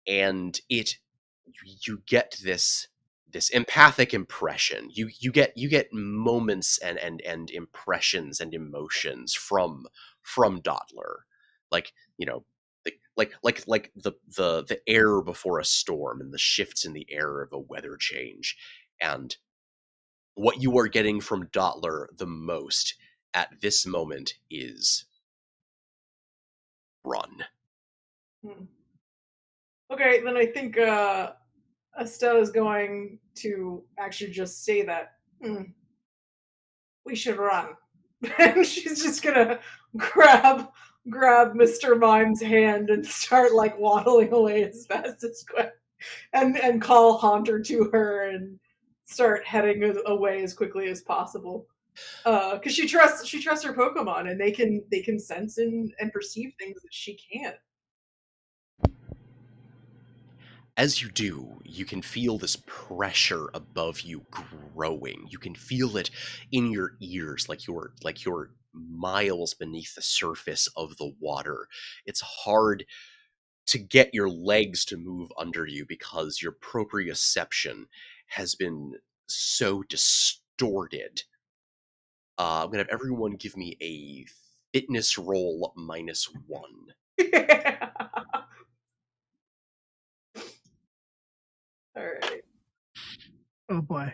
And you get this empathic impression. You get moments and impressions and emotions from Dottler. Like, like the air before a storm and the shifts in the air of a weather change. And what you are getting from Dottler the most at this moment is run. Okay, then I think Estelle is going to actually just say that we should run. And she's just gonna grab Mr. Mime's hand and start like waddling away as fast as quick, and call Haunter to her and start heading away as quickly as possible. Because she trusts her Pokemon, and they can sense and perceive things that she can't. As you do, you can feel this pressure above you growing. You can feel it in your ears, like you're miles beneath the surface of the water. It's hard to get your legs to move under you because your proprioception has been so distorted. I'm gonna have everyone give me a fitness roll -1. All right. Oh boy.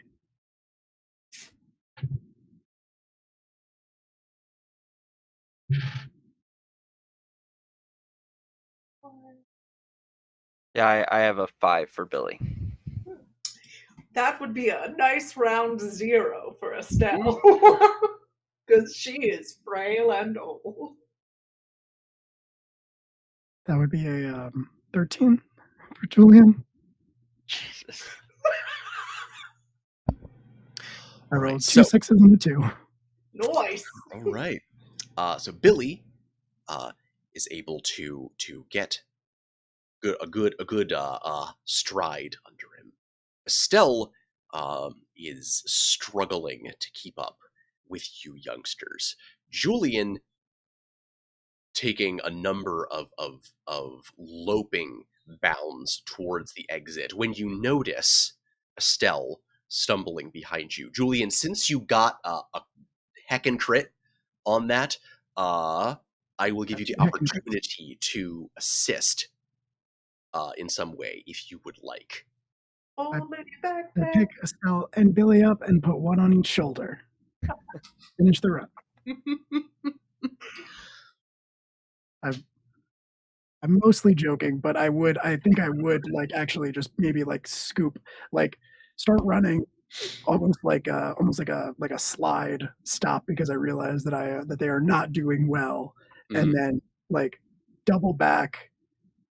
Yeah, I have a 5 for Billy. That would be a nice round 0 for Estelle. Because she is frail and old. That would be a 13 for Julian. Jesus. I All rolled right, two so 6s and a 2. Nice. all right. So Billy is able to get a good stride under him. Estelle is struggling to keep up with you youngsters. Julian taking a number of loping bounds towards the exit when you notice Estelle stumbling behind you. Julian, since you got a heckin' crit on that, I will give you the opportunity to assist in some way if you would like. Oh, lady I backpack. pick Estelle and Billy up and put one on each shoulder. Finish the run. I'm mostly joking, but I think I would like actually just maybe like scoop, like start running, almost like a slide stop because I realize that they are not doing well, and then like double back,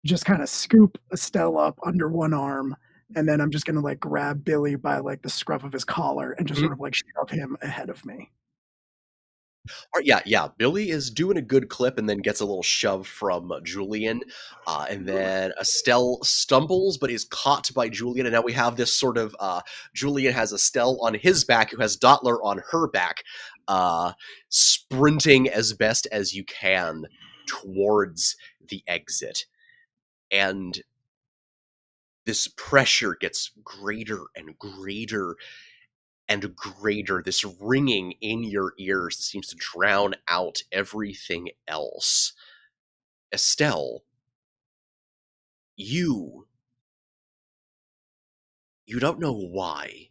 just kind of scoop Estelle up under one arm, and then I'm just gonna like grab Billy by like the scruff of his collar and just sort of like shove him ahead of me. All right, yeah. Billy is doing a good clip and then gets a little shove from Julian. And then Estelle stumbles but is caught by Julian. And now we have this sort of Julian has Estelle on his back, who has Dottler on her back, sprinting as best as you can towards the exit. And this pressure gets greater and greater and greater, this ringing in your ears that seems to drown out everything else. Estelle, you don't know why,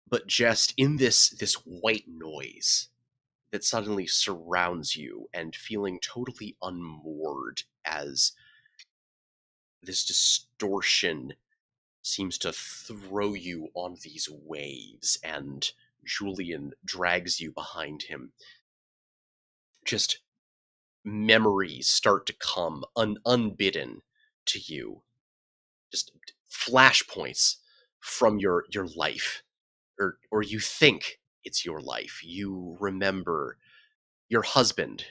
but just in this white noise that suddenly surrounds you and feeling totally unmoored as this distortion seems to throw you on these waves, and Julian drags you behind him. Just memories start to come unbidden to you. Just flashpoints from your life, or you think it's your life. You remember your husband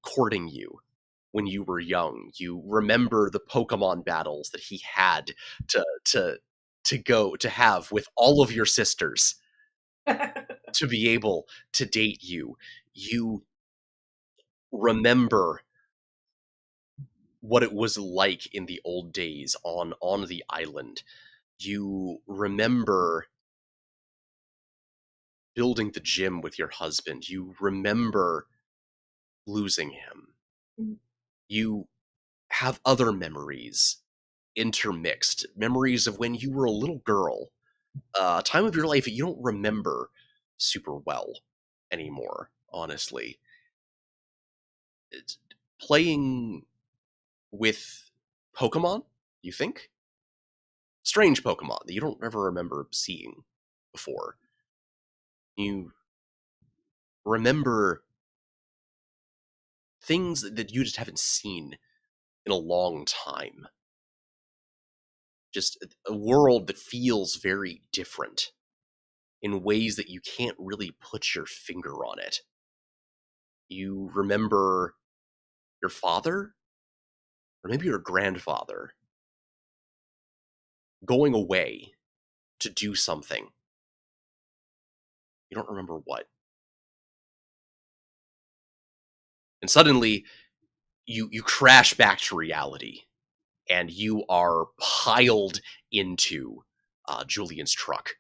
courting you when you were young. You remember the Pokemon battles that he had to have with all of your sisters to be able to date you. You remember what it was like in the old days on the island. You remember building the gym with your husband. You remember losing him. Mhm. You have other memories intermixed, memories of when you were a little girl, a time of your life that you don't remember super well anymore, honestly. It's playing with Pokemon, you think? Strange Pokemon that you don't ever remember seeing before. You remember things that you just haven't seen in a long time. Just a world that feels very different in ways that you can't really put your finger on it. You remember your father, or maybe your grandfather, going away to do something. You don't remember what. And suddenly, you crash back to reality, and you are piled into Julian's truck.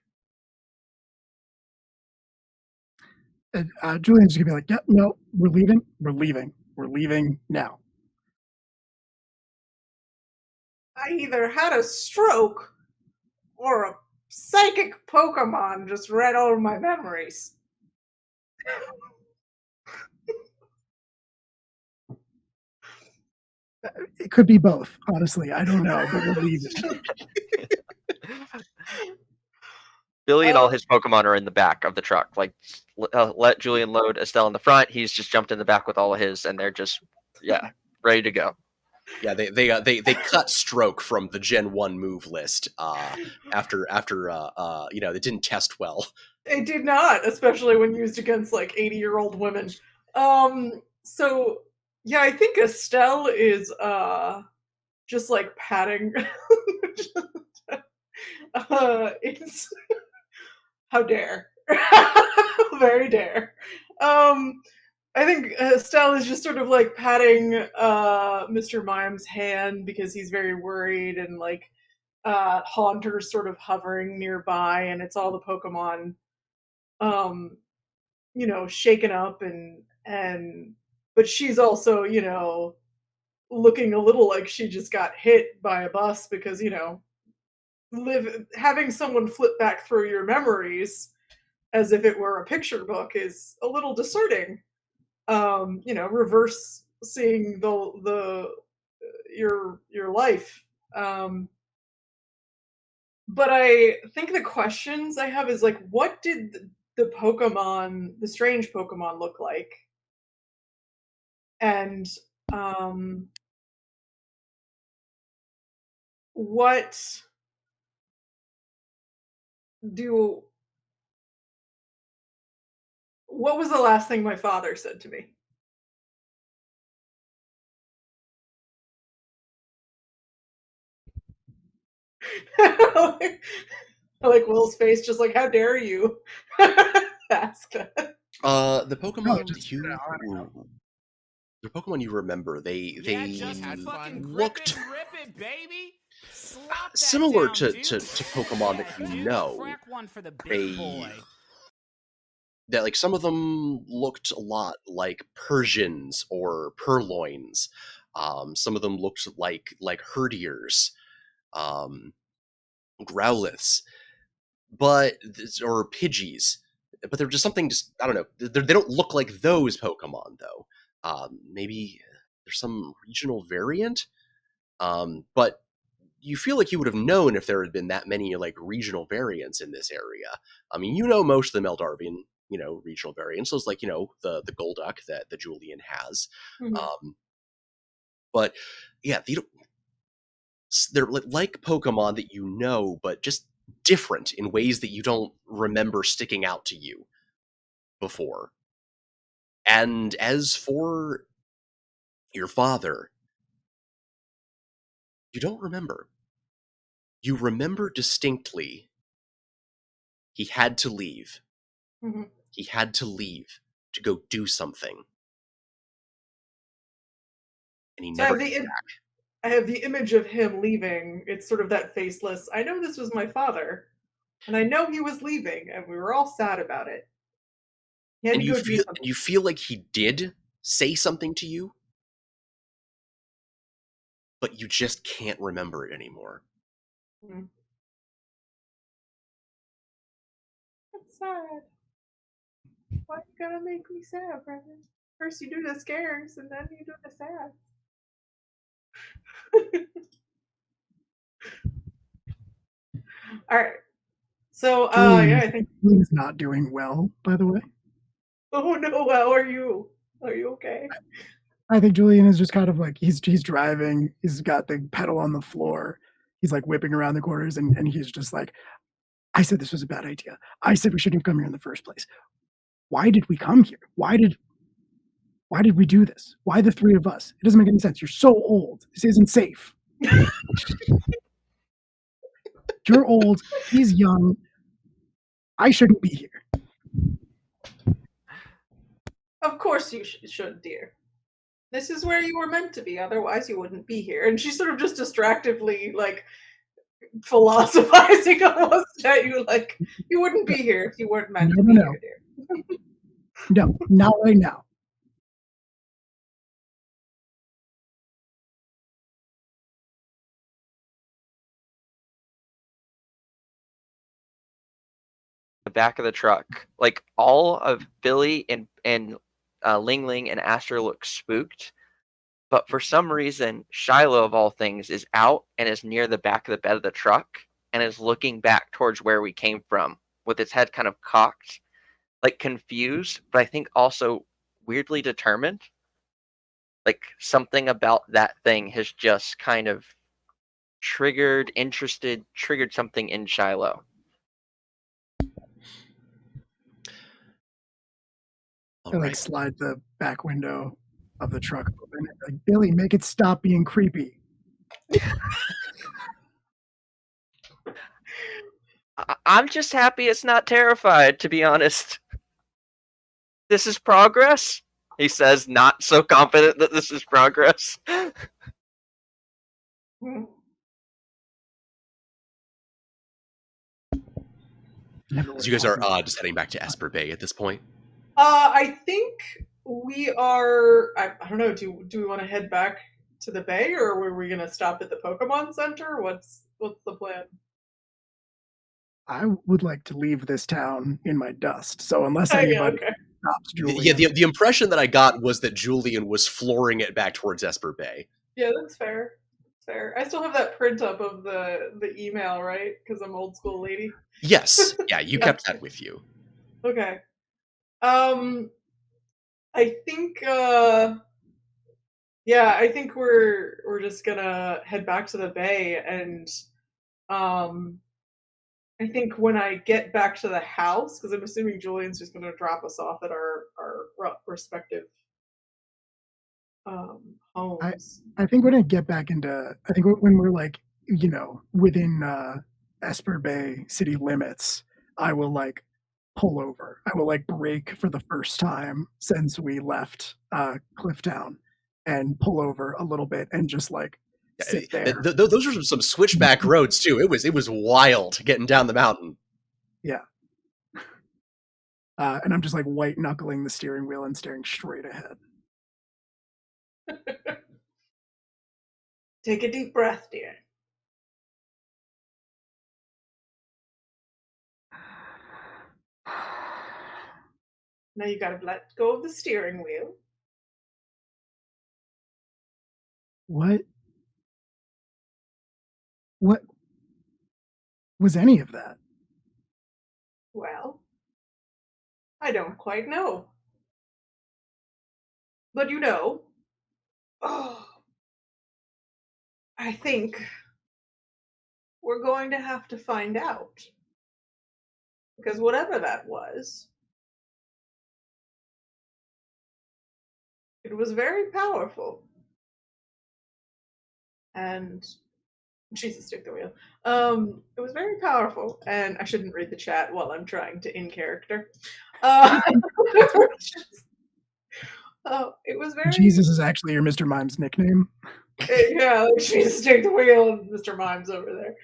And Julian's gonna be like, "Yeah, no, we're leaving. We're leaving. We're leaving now." I either had a stroke or a psychic Pokemon just read all my memories. It could be both, honestly. I don't know, but we're leaving. Billy and all his Pokemon are in the back of the truck. Like, let Julian load Estelle in the front. He's just jumped in the back with all of his, and they're just, ready to go. Yeah, they cut Stroke from the Gen 1 move list after it didn't test well. It did not, especially when used against like 80-year-old women. So yeah, I think Estelle is just like patting it's how dare. Very dare. I think Estelle is just sort of like patting Mr. Mime's hand because he's very worried, and like Haunter's sort of hovering nearby, and it's all the Pokemon shaken up, and but she's also, looking a little like she just got hit by a bus because, having someone flip back through your memories as if it were a picture book is a little discerning. Reverse seeing the your life. But I think the questions I have is like, what did the strange Pokemon look like? And um, what do what was the last thing my father said to me? Like Will's face, just like, how dare you ask that? The No, Pokemon just, the Pokemon you remember, they Just fucking grip looked it and rip it, baby. Slop that similar down, to, dude. to Pokemon that you Dude, know. crack one for the big They boy. that like some of them looked a lot like Persians or Purloins. Some of them looked like Herdiers, Growliths, or Pidgeys. But they're just something. Just I don't know. They don't look like those Pokemon though. Maybe there's some regional variant. But you feel like you would have known if there had been that many like regional variants in this area. I mean, most of the Meldarvian, regional variants. So it's like, the Golduck that Julian has. Mhm. But yeah, they're like Pokemon that you know, but just different in ways that you don't remember sticking out to you before. And as for your father, you don't remember. You remember distinctly he had to leave. Mhm. He had to leave to go do something. And he So I never have came the back. I have the image of him leaving. It's sort of that faceless. I know this was my father, and I know he was leaving, and we were all sad about it. He had And to you go do feel something. you feel like he did say something to you, but you just can't remember it anymore. Mm. That's sad. Why you gotta make me sad, Brendan? First you do the scares, and then you do the sad. All right. So, Julian yeah, is, I think. Julian is not doing well, by the way. Oh no, how are you? Are you okay? I think Julian is just kind of like he's driving, he's got the pedal on the floor, he's like whipping around the corners, and he's just like, I said this was a bad idea. I said we shouldn't have come here in the first place. Why did we come here? Why did we do this? Why the three of us? It doesn't make any sense. You're so old. This isn't safe. You're old. He's young. I shouldn't be here. Of course you should, dear. This is where you were meant to be, otherwise you wouldn't be here. And she's sort of just distractively, like, philosophizing almost at you, like, you wouldn't be here if you weren't meant to be No. here, dear. No, not right now. The back of the truck, like all of Billy and Ling Ling and Aster look spooked, but for some reason Shiloh of all things is out and is near the back of the bed of the truck and is looking back towards where we came from with its head kind of cocked, like confused, but I think also weirdly determined. Like something about that thing has just kind of triggered something in Shiloh. I like slide the back window of the truck open. Like, Billy, make it stop being creepy. I'm just happy it's not terrified, to be honest. This is progress, he says, not so confident that this is progress. Hmm. So you guys are just heading back to Esper Bay at this point? I think we are. I don't know. Do we want to head back to the bay, or were we going to stop at the Pokemon Center? What's the plan? I would like to leave this town in my dust. So unless Yeah, anybody okay. stops Yeah, Julian, the impression that I got was that Julian was flooring it back towards Esper Bay. Yeah, that's fair. Fair. I still have that print up of the email, right? Because I'm old school lady. Yes, yeah, you Yeah. kept that with you. Okay. I think yeah, I think we're just gonna head back to the bay, and um I think when I get back to the house, because I'm assuming Julian's just gonna drop us off at our respective homes. I think when I get back into, I think when we're like, within Esper Bay city limits, I will like pull over. I will like brake for the first time since we left Clifftown and pull over a little bit and just like sit there. Those are some switchback roads too. It was wild getting down the mountain. Yeah. And I'm just like white knuckling the steering wheel and staring straight ahead. Take a deep breath, dear. Now you gotta let go of the steering wheel. What was any of that? Well, I don't quite know. But oh, I think we're going to have to find out. Because whatever that was, it was very powerful. And Jesus, take the wheel. It was very powerful, and I shouldn't read the chat while I'm trying to in character. It was very. Jesus is actually your Mr. Mime's nickname. Yeah, like, Jesus, take the wheel, and Mr. Mime's over there.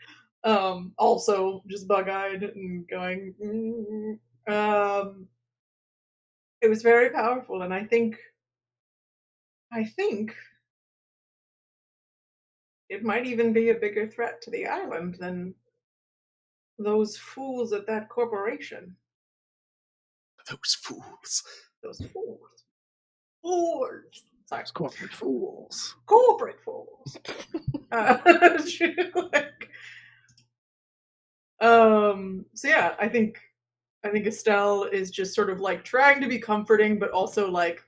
Also just bug-eyed and going. It was very powerful, and I think it might even be a bigger threat to the island than those fools at that corporation. Those fools. Those fools. Fools. Sorry. Those corporate fools. Corporate fools. So yeah, I think Estelle is just sort of like trying to be comforting, but also like,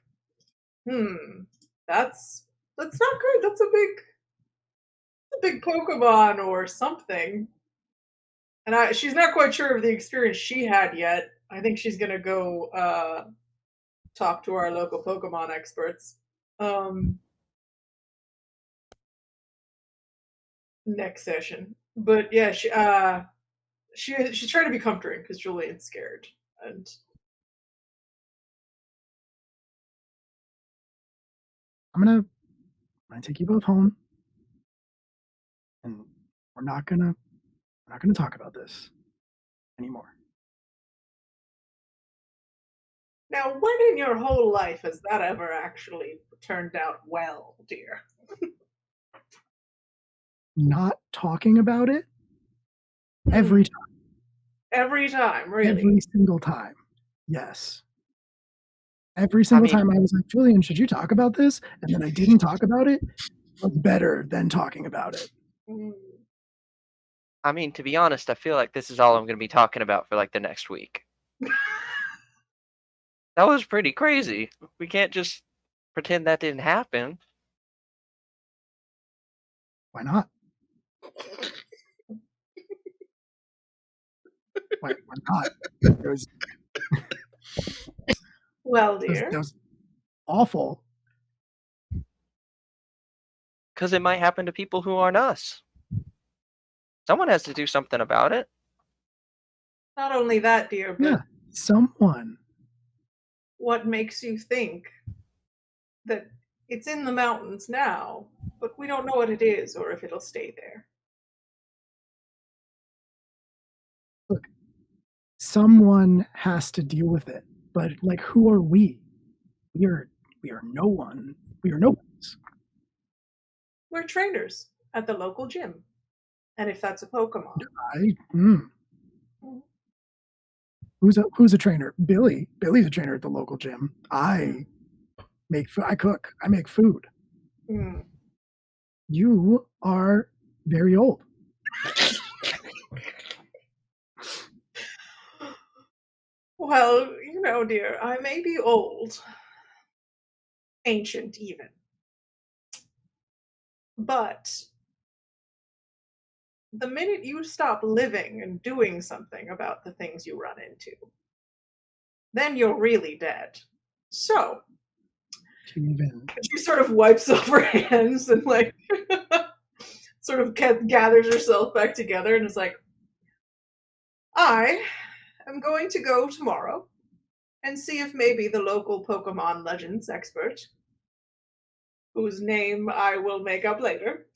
that's not good. That's a big Pokemon or something. And she's not quite sure of the experience she had yet. I think she's gonna go talk to our local Pokemon experts next session. But yeah, she's trying to be comforting because Julian's scared, and I'm gonna take you both home, and we're not gonna talk about this anymore. now, when in your whole life has that ever actually turned out well, dear? Not talking about it every time. Every time, really. Every single time. Yes. Every single time I was like, Julian, should you talk about this? And then I didn't talk about it. It was better than talking about it. I mean, to be honest, I feel like this is all I'm going to be talking about for like the next week. That was pretty crazy. We can't just pretend that didn't happen. Why not? Why not? It was, well, dear. That was awful. Because it might happen to people who aren't us. Someone has to do something about it. Not only that, dear, but yeah, someone. What makes you think that it's in the mountains now, but we don't know what it is or if it'll stay there? Look, someone has to deal with it, but like, who are we? We are no one. We are nobodies. We're trainers at the local gym, and if that's a Pokemon, Who's a trainer? Billy. Billy's a trainer at the local gym. I cook. I make food. You are very old. Well, dear, I may be old, ancient even, but the minute you stop living and doing something about the things you run into, then you're really dead. So, she sort of wipes off her hands and like sort of gathers herself back together and is like, I am going to go tomorrow and see if maybe the local Pokemon Legends expert, whose name I will make up later,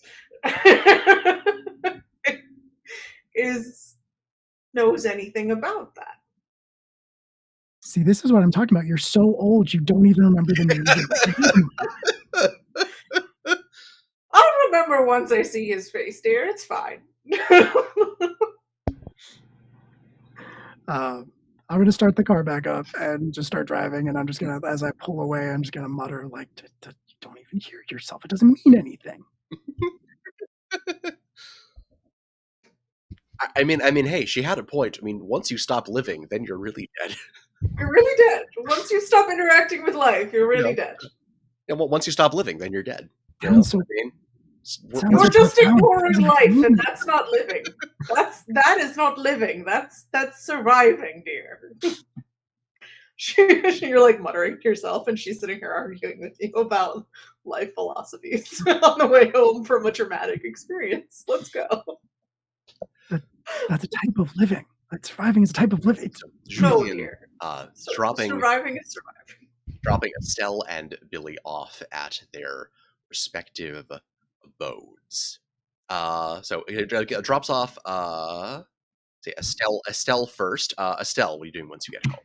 knows anything about that. See, this is what I'm talking about. You're so old, you don't even remember the name. I'll remember once I see his face, dear. It's fine. I'm going to start the car back up and just start driving. And I'm just going to, as I pull away, I'm just going to mutter, like, you don't even hear yourself. It doesn't mean anything. I mean, hey, she had a point. I mean, once you stop living, then you're really dead. You're really dead. Once you stop interacting with life, you're really dead. Yeah, well, once you stop living, then you're dead. Sounds so Sounds You're like just profound. ignoring life, and that's not living. That is not living. That's surviving, dear. You're like muttering to yourself, and she's sitting here arguing with you about life philosophies on the way home from a traumatic experience. Let's go. That's a type of living. Like surviving is a type of living. So No, Julian dear. dropping Surviving is surviving. Estelle and Billy off at their respective abodes. So it drops off. Say Estelle first. Estelle, what are you doing once you get home?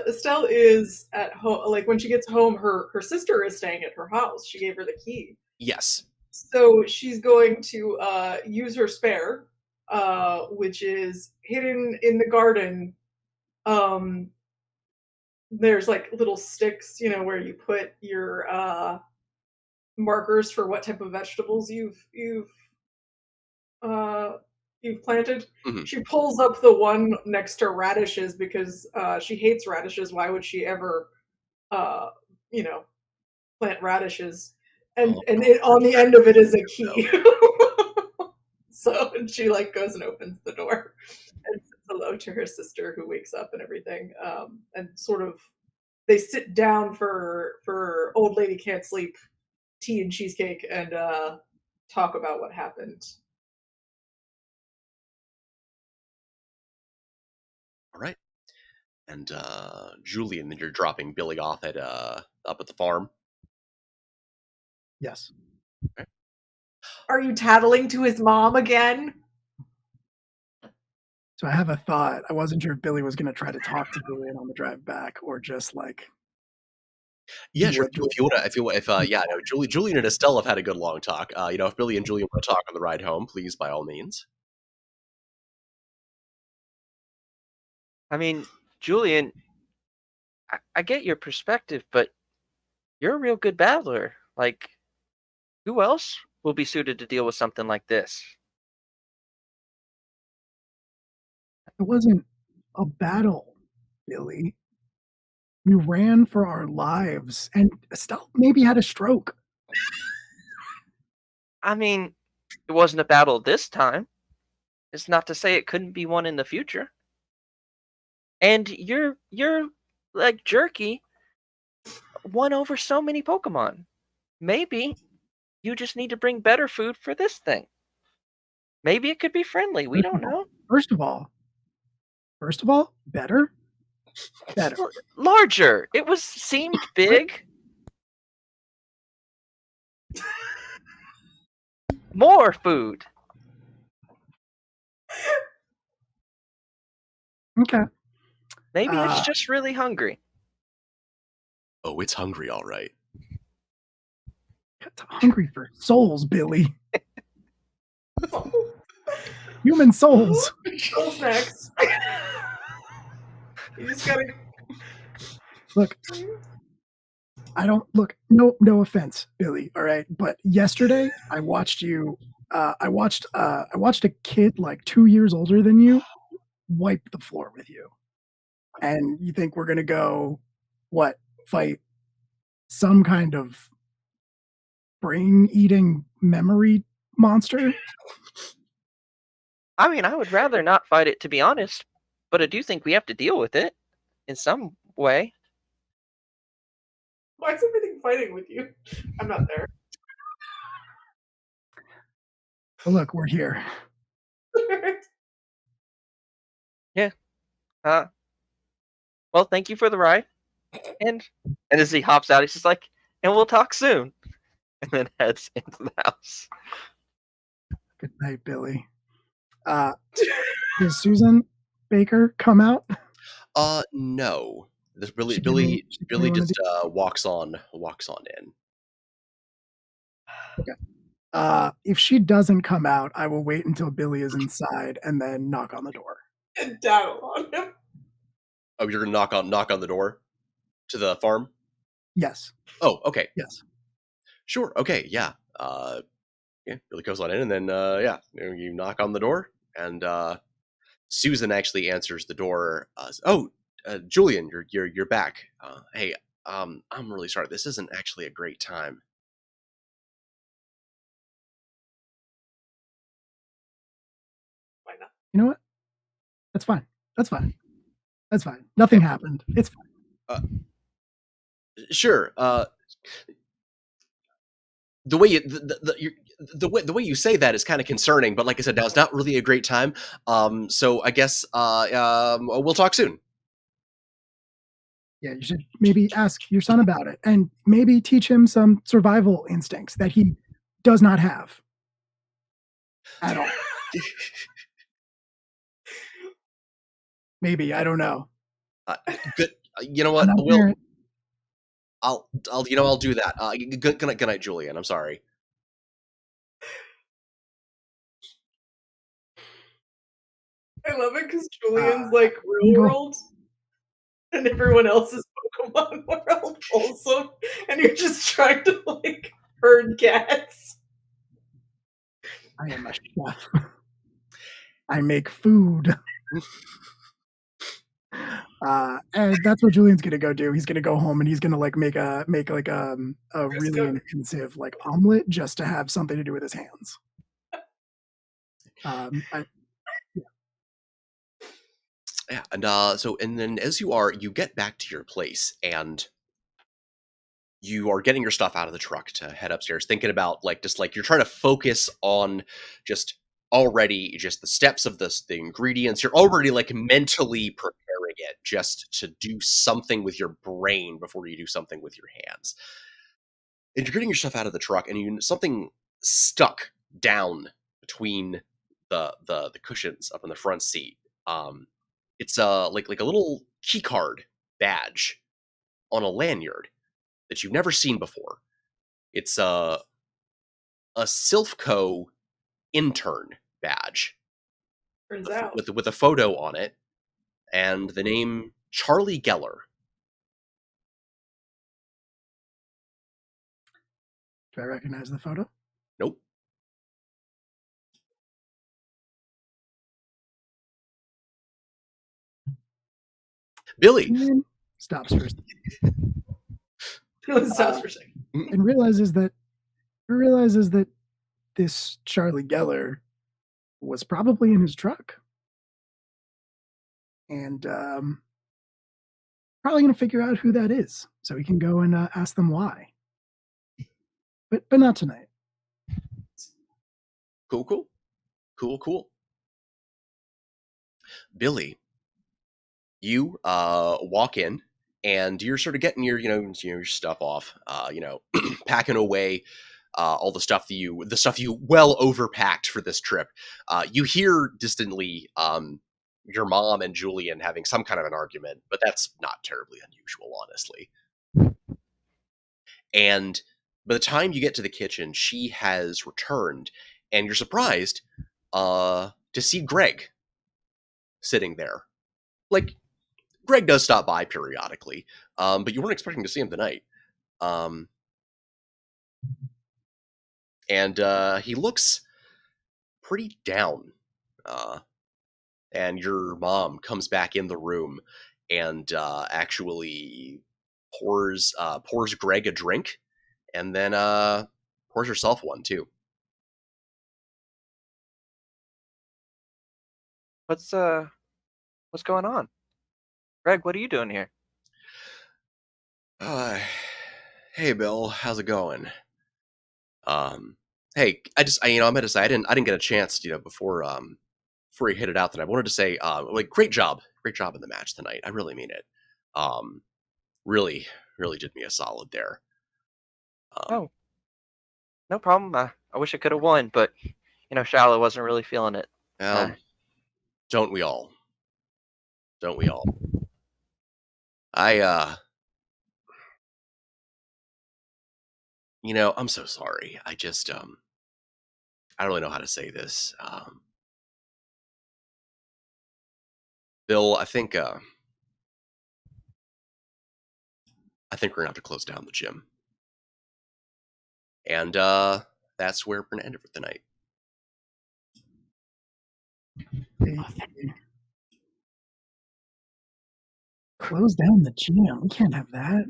Estelle is at home. Like when she gets home, her sister is staying at her house. She gave her the key. Yes. So she's going to use her spare, which is hidden in the garden. There's like little sticks, where you put your markers for what type of vegetables you've planted. Mhm. She pulls up the one next to radishes because she hates radishes. Why would she ever, uh, plant radishes? And on the end of it is a key. So she like goes and opens the door and says hello to her sister who wakes up and everything. And sort of they sit down for old lady can't sleep tea and cheesecake and talk about what happened. All right. And Julian, then you're dropping Billy off at up at the farm. Yes. Okay. Are you tattling to his mom again? So I have a thought. I wasn't sure if Billy was going to try to talk to Julian on the drive back, or just like. Yeah, sure. Julian and Estelle have had a good long talk. If Billy and Julian want to talk on the ride home, please, by all means. I mean, Julian, I get your perspective, but you're a real good battler. Like, who else will be suited to deal with something like this? It wasn't a battle, Billy. We ran for our lives, and Estelle maybe had a stroke. I mean, it wasn't a battle this time. It's not to say it couldn't be one in the future. And you're like Jerky won over so many Pokemon. Maybe you just need to bring better food for this thing. Maybe it could be friendly. We don't know. First of all, better. Larger. It seemed big. More food. Okay. Maybe it's just really hungry. Oh, it's hungry, all right. It's hungry for souls, Billy. Human souls. What's next? You just gotta Look, I don't look. No offense, Billy. All right, but yesterday I watched you. I watched a kid like 2 years older than you wipe the floor with you, and you think we're gonna go fight some kind of brain-eating memory monster? I mean, I would rather not fight it, to be honest, but I do think we have to deal with it in some way. Why is everything fighting with you? I'm not there. But look, we're here. Yeah. Well, thank you for the ride. And as he hops out, he's just like, and we'll talk soon. And then heads into the house. Good night, Billy. Does Susan Baker come out? No. This Billy She just walks on in. Okay. If she doesn't come out, I will wait until Billy is inside and then knock on the door. And down on him. Oh, you're gonna knock on the door to the farm? Yes. Oh, okay. Yes. Sure. Okay. Yeah. Yeah. Billy goes on in, and then you knock on the door, and Susan actually answers the door. Julian, you're back. Hey, I'm really sorry. This isn't actually a great time. Why not? You know what? That's fine. That's fine. That's fine. Nothing happened. It's fine. Sure. The way you the way you say that is kind of concerning, but like I said, now's not really a great time. So I guess we'll talk soon. Yeah, you should maybe ask your son about it and maybe teach him some survival instincts that he does not have at all. Maybe, I don't know. Good. You know I'm what? not a parent. I'll do that. Good night, Julian. I'm sorry. I love it because Julian's like real go. world, and everyone else is Pokemon world also, and you're just trying to like herd cats. I am a chef. I make food. And that's what Julian's gonna go do. He's gonna go home and he's gonna like make a really cook. intensive like omelet just to have something to do with his hands. Yeah, and and then as you get back to your place, and you are getting your stuff out of the truck to head upstairs, thinking about like you're trying to focus on just already just the steps of the ingredients. You're already like mentally preparing it just to do something with your brain before you do something with your hands. And you're getting your stuff out of the truck, and something stuck down between the cushions up in the front seat. It's like a little key card badge on a lanyard that you've never seen before. It's a Silphco intern badge Turns out. with a photo on it and the name Charlie Geller. Do I recognize the photo? Nope. Billy stops for a second. Stops for a second. And realizes that this Charlie Geller was probably in his truck. And probably going to figure out who that is so he can go and ask them why. But not tonight. Cool. Billy, you walk in and you're sort of getting your stuff off, packing away all the stuff you well overpacked for this trip. You hear distantly your mom and Julian having some kind of an argument, but that's not terribly unusual, honestly. And by the time you get to the kitchen, she has returned, and you're surprised to see Greg sitting there. Like, Greg does stop by periodically, but you weren't expecting to see him tonight. And he looks pretty down. And your mom comes back in the room and actually pours Greg a drink, and then pours herself one too. What's going on? Greg, what are you doing here? Hey Bill, how's it going? Hey, I meant to say I didn't get a chance, before he hit it out, that I wanted to say, like, great job in the match tonight. I really mean it. Really did me a solid there. Oh, no problem. I wish I could have won, but Charlotte wasn't really feeling it. Don't we all? I'm so sorry. I just, I don't really know how to say this. Bill, I think we're gonna have to close down the gym. And that's where we're gonna end it for tonight. Close down the gym. We can't have that.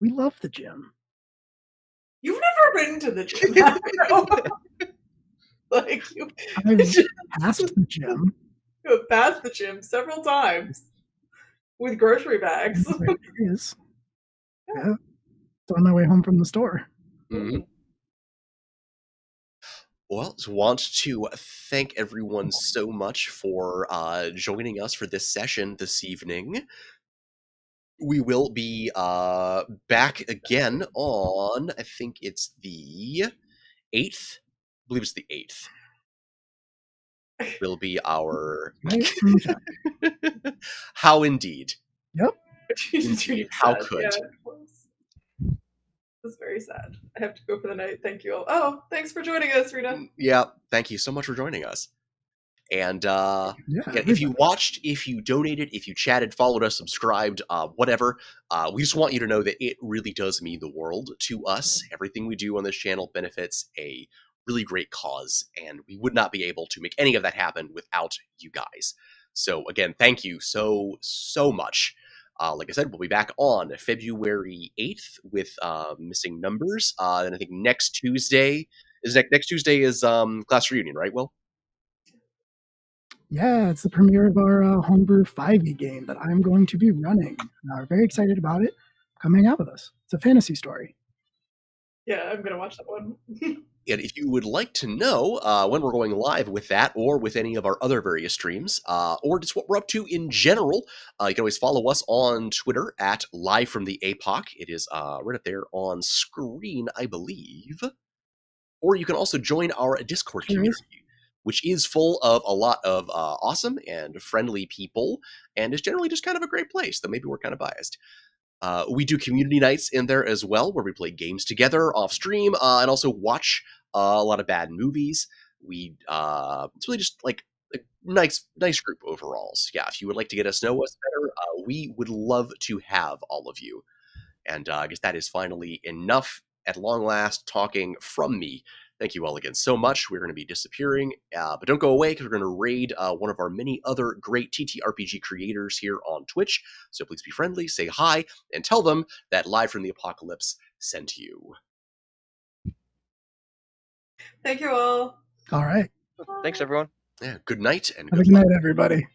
We love the gym. You've never been to the gym, have you? Like, I've passed the gym. you have passed the gym several times with grocery bags. There it is. Yeah. It's on my way home from the store. Mhm. Well, just want to thank everyone so much for joining us for this session this evening. We will be back again on, I think it's the 8th. I believe it's the 8th. Will be our... How indeed. Yep. Indeed. How could. Yeah, it was very sad. I have to go for the night. Thank you all. Oh, thanks for joining us, Rita. Yeah, thank you so much for joining us. And Yeah, if you watched, if you donated, if you chatted, followed us, subscribed, whatever, we just want you to know that it really does mean the world to us. Everything we do on this channel benefits a really great cause, and we would not be able to make any of that happen without you guys. So again, thank you so much. Like I said, we'll be back on February 8th with Missing Numbers. And I think next Tuesday is class reunion, right, Will? Yeah, it's the premiere of our homebrew 5e game that I'm going to be running. We're very excited about it coming out with us. It's a fantasy story. Yeah, I'm going to watch that one. And if you would like to know when we're going live with that, or with any of our other various streams, or just what we're up to in general, you can always follow us on Twitter at Live from the APOC. It is right up there on screen, I believe. Or you can also join our Discord community, which is full of a lot of awesome and friendly people, and is generally just kind of a great place, though maybe we're kind of biased. We do community nights in there as well, where we play games together off stream, and also watch a lot of bad movies. It's really just like a nice group overall. So yeah, if you would like to get us know us better, we would love to have all of you. And I guess that is finally enough at long last talking from me. Thank you all again so much. We're going to be disappearing, but don't go away, because we're going to raid one of our many other great TTRPG creators here on Twitch. So please be friendly, say hi, and tell them that Live from the Apocalypse sent you. Thank you all. All right. Thanks, everyone. Yeah, good night and Have a good good luck. night, everybody.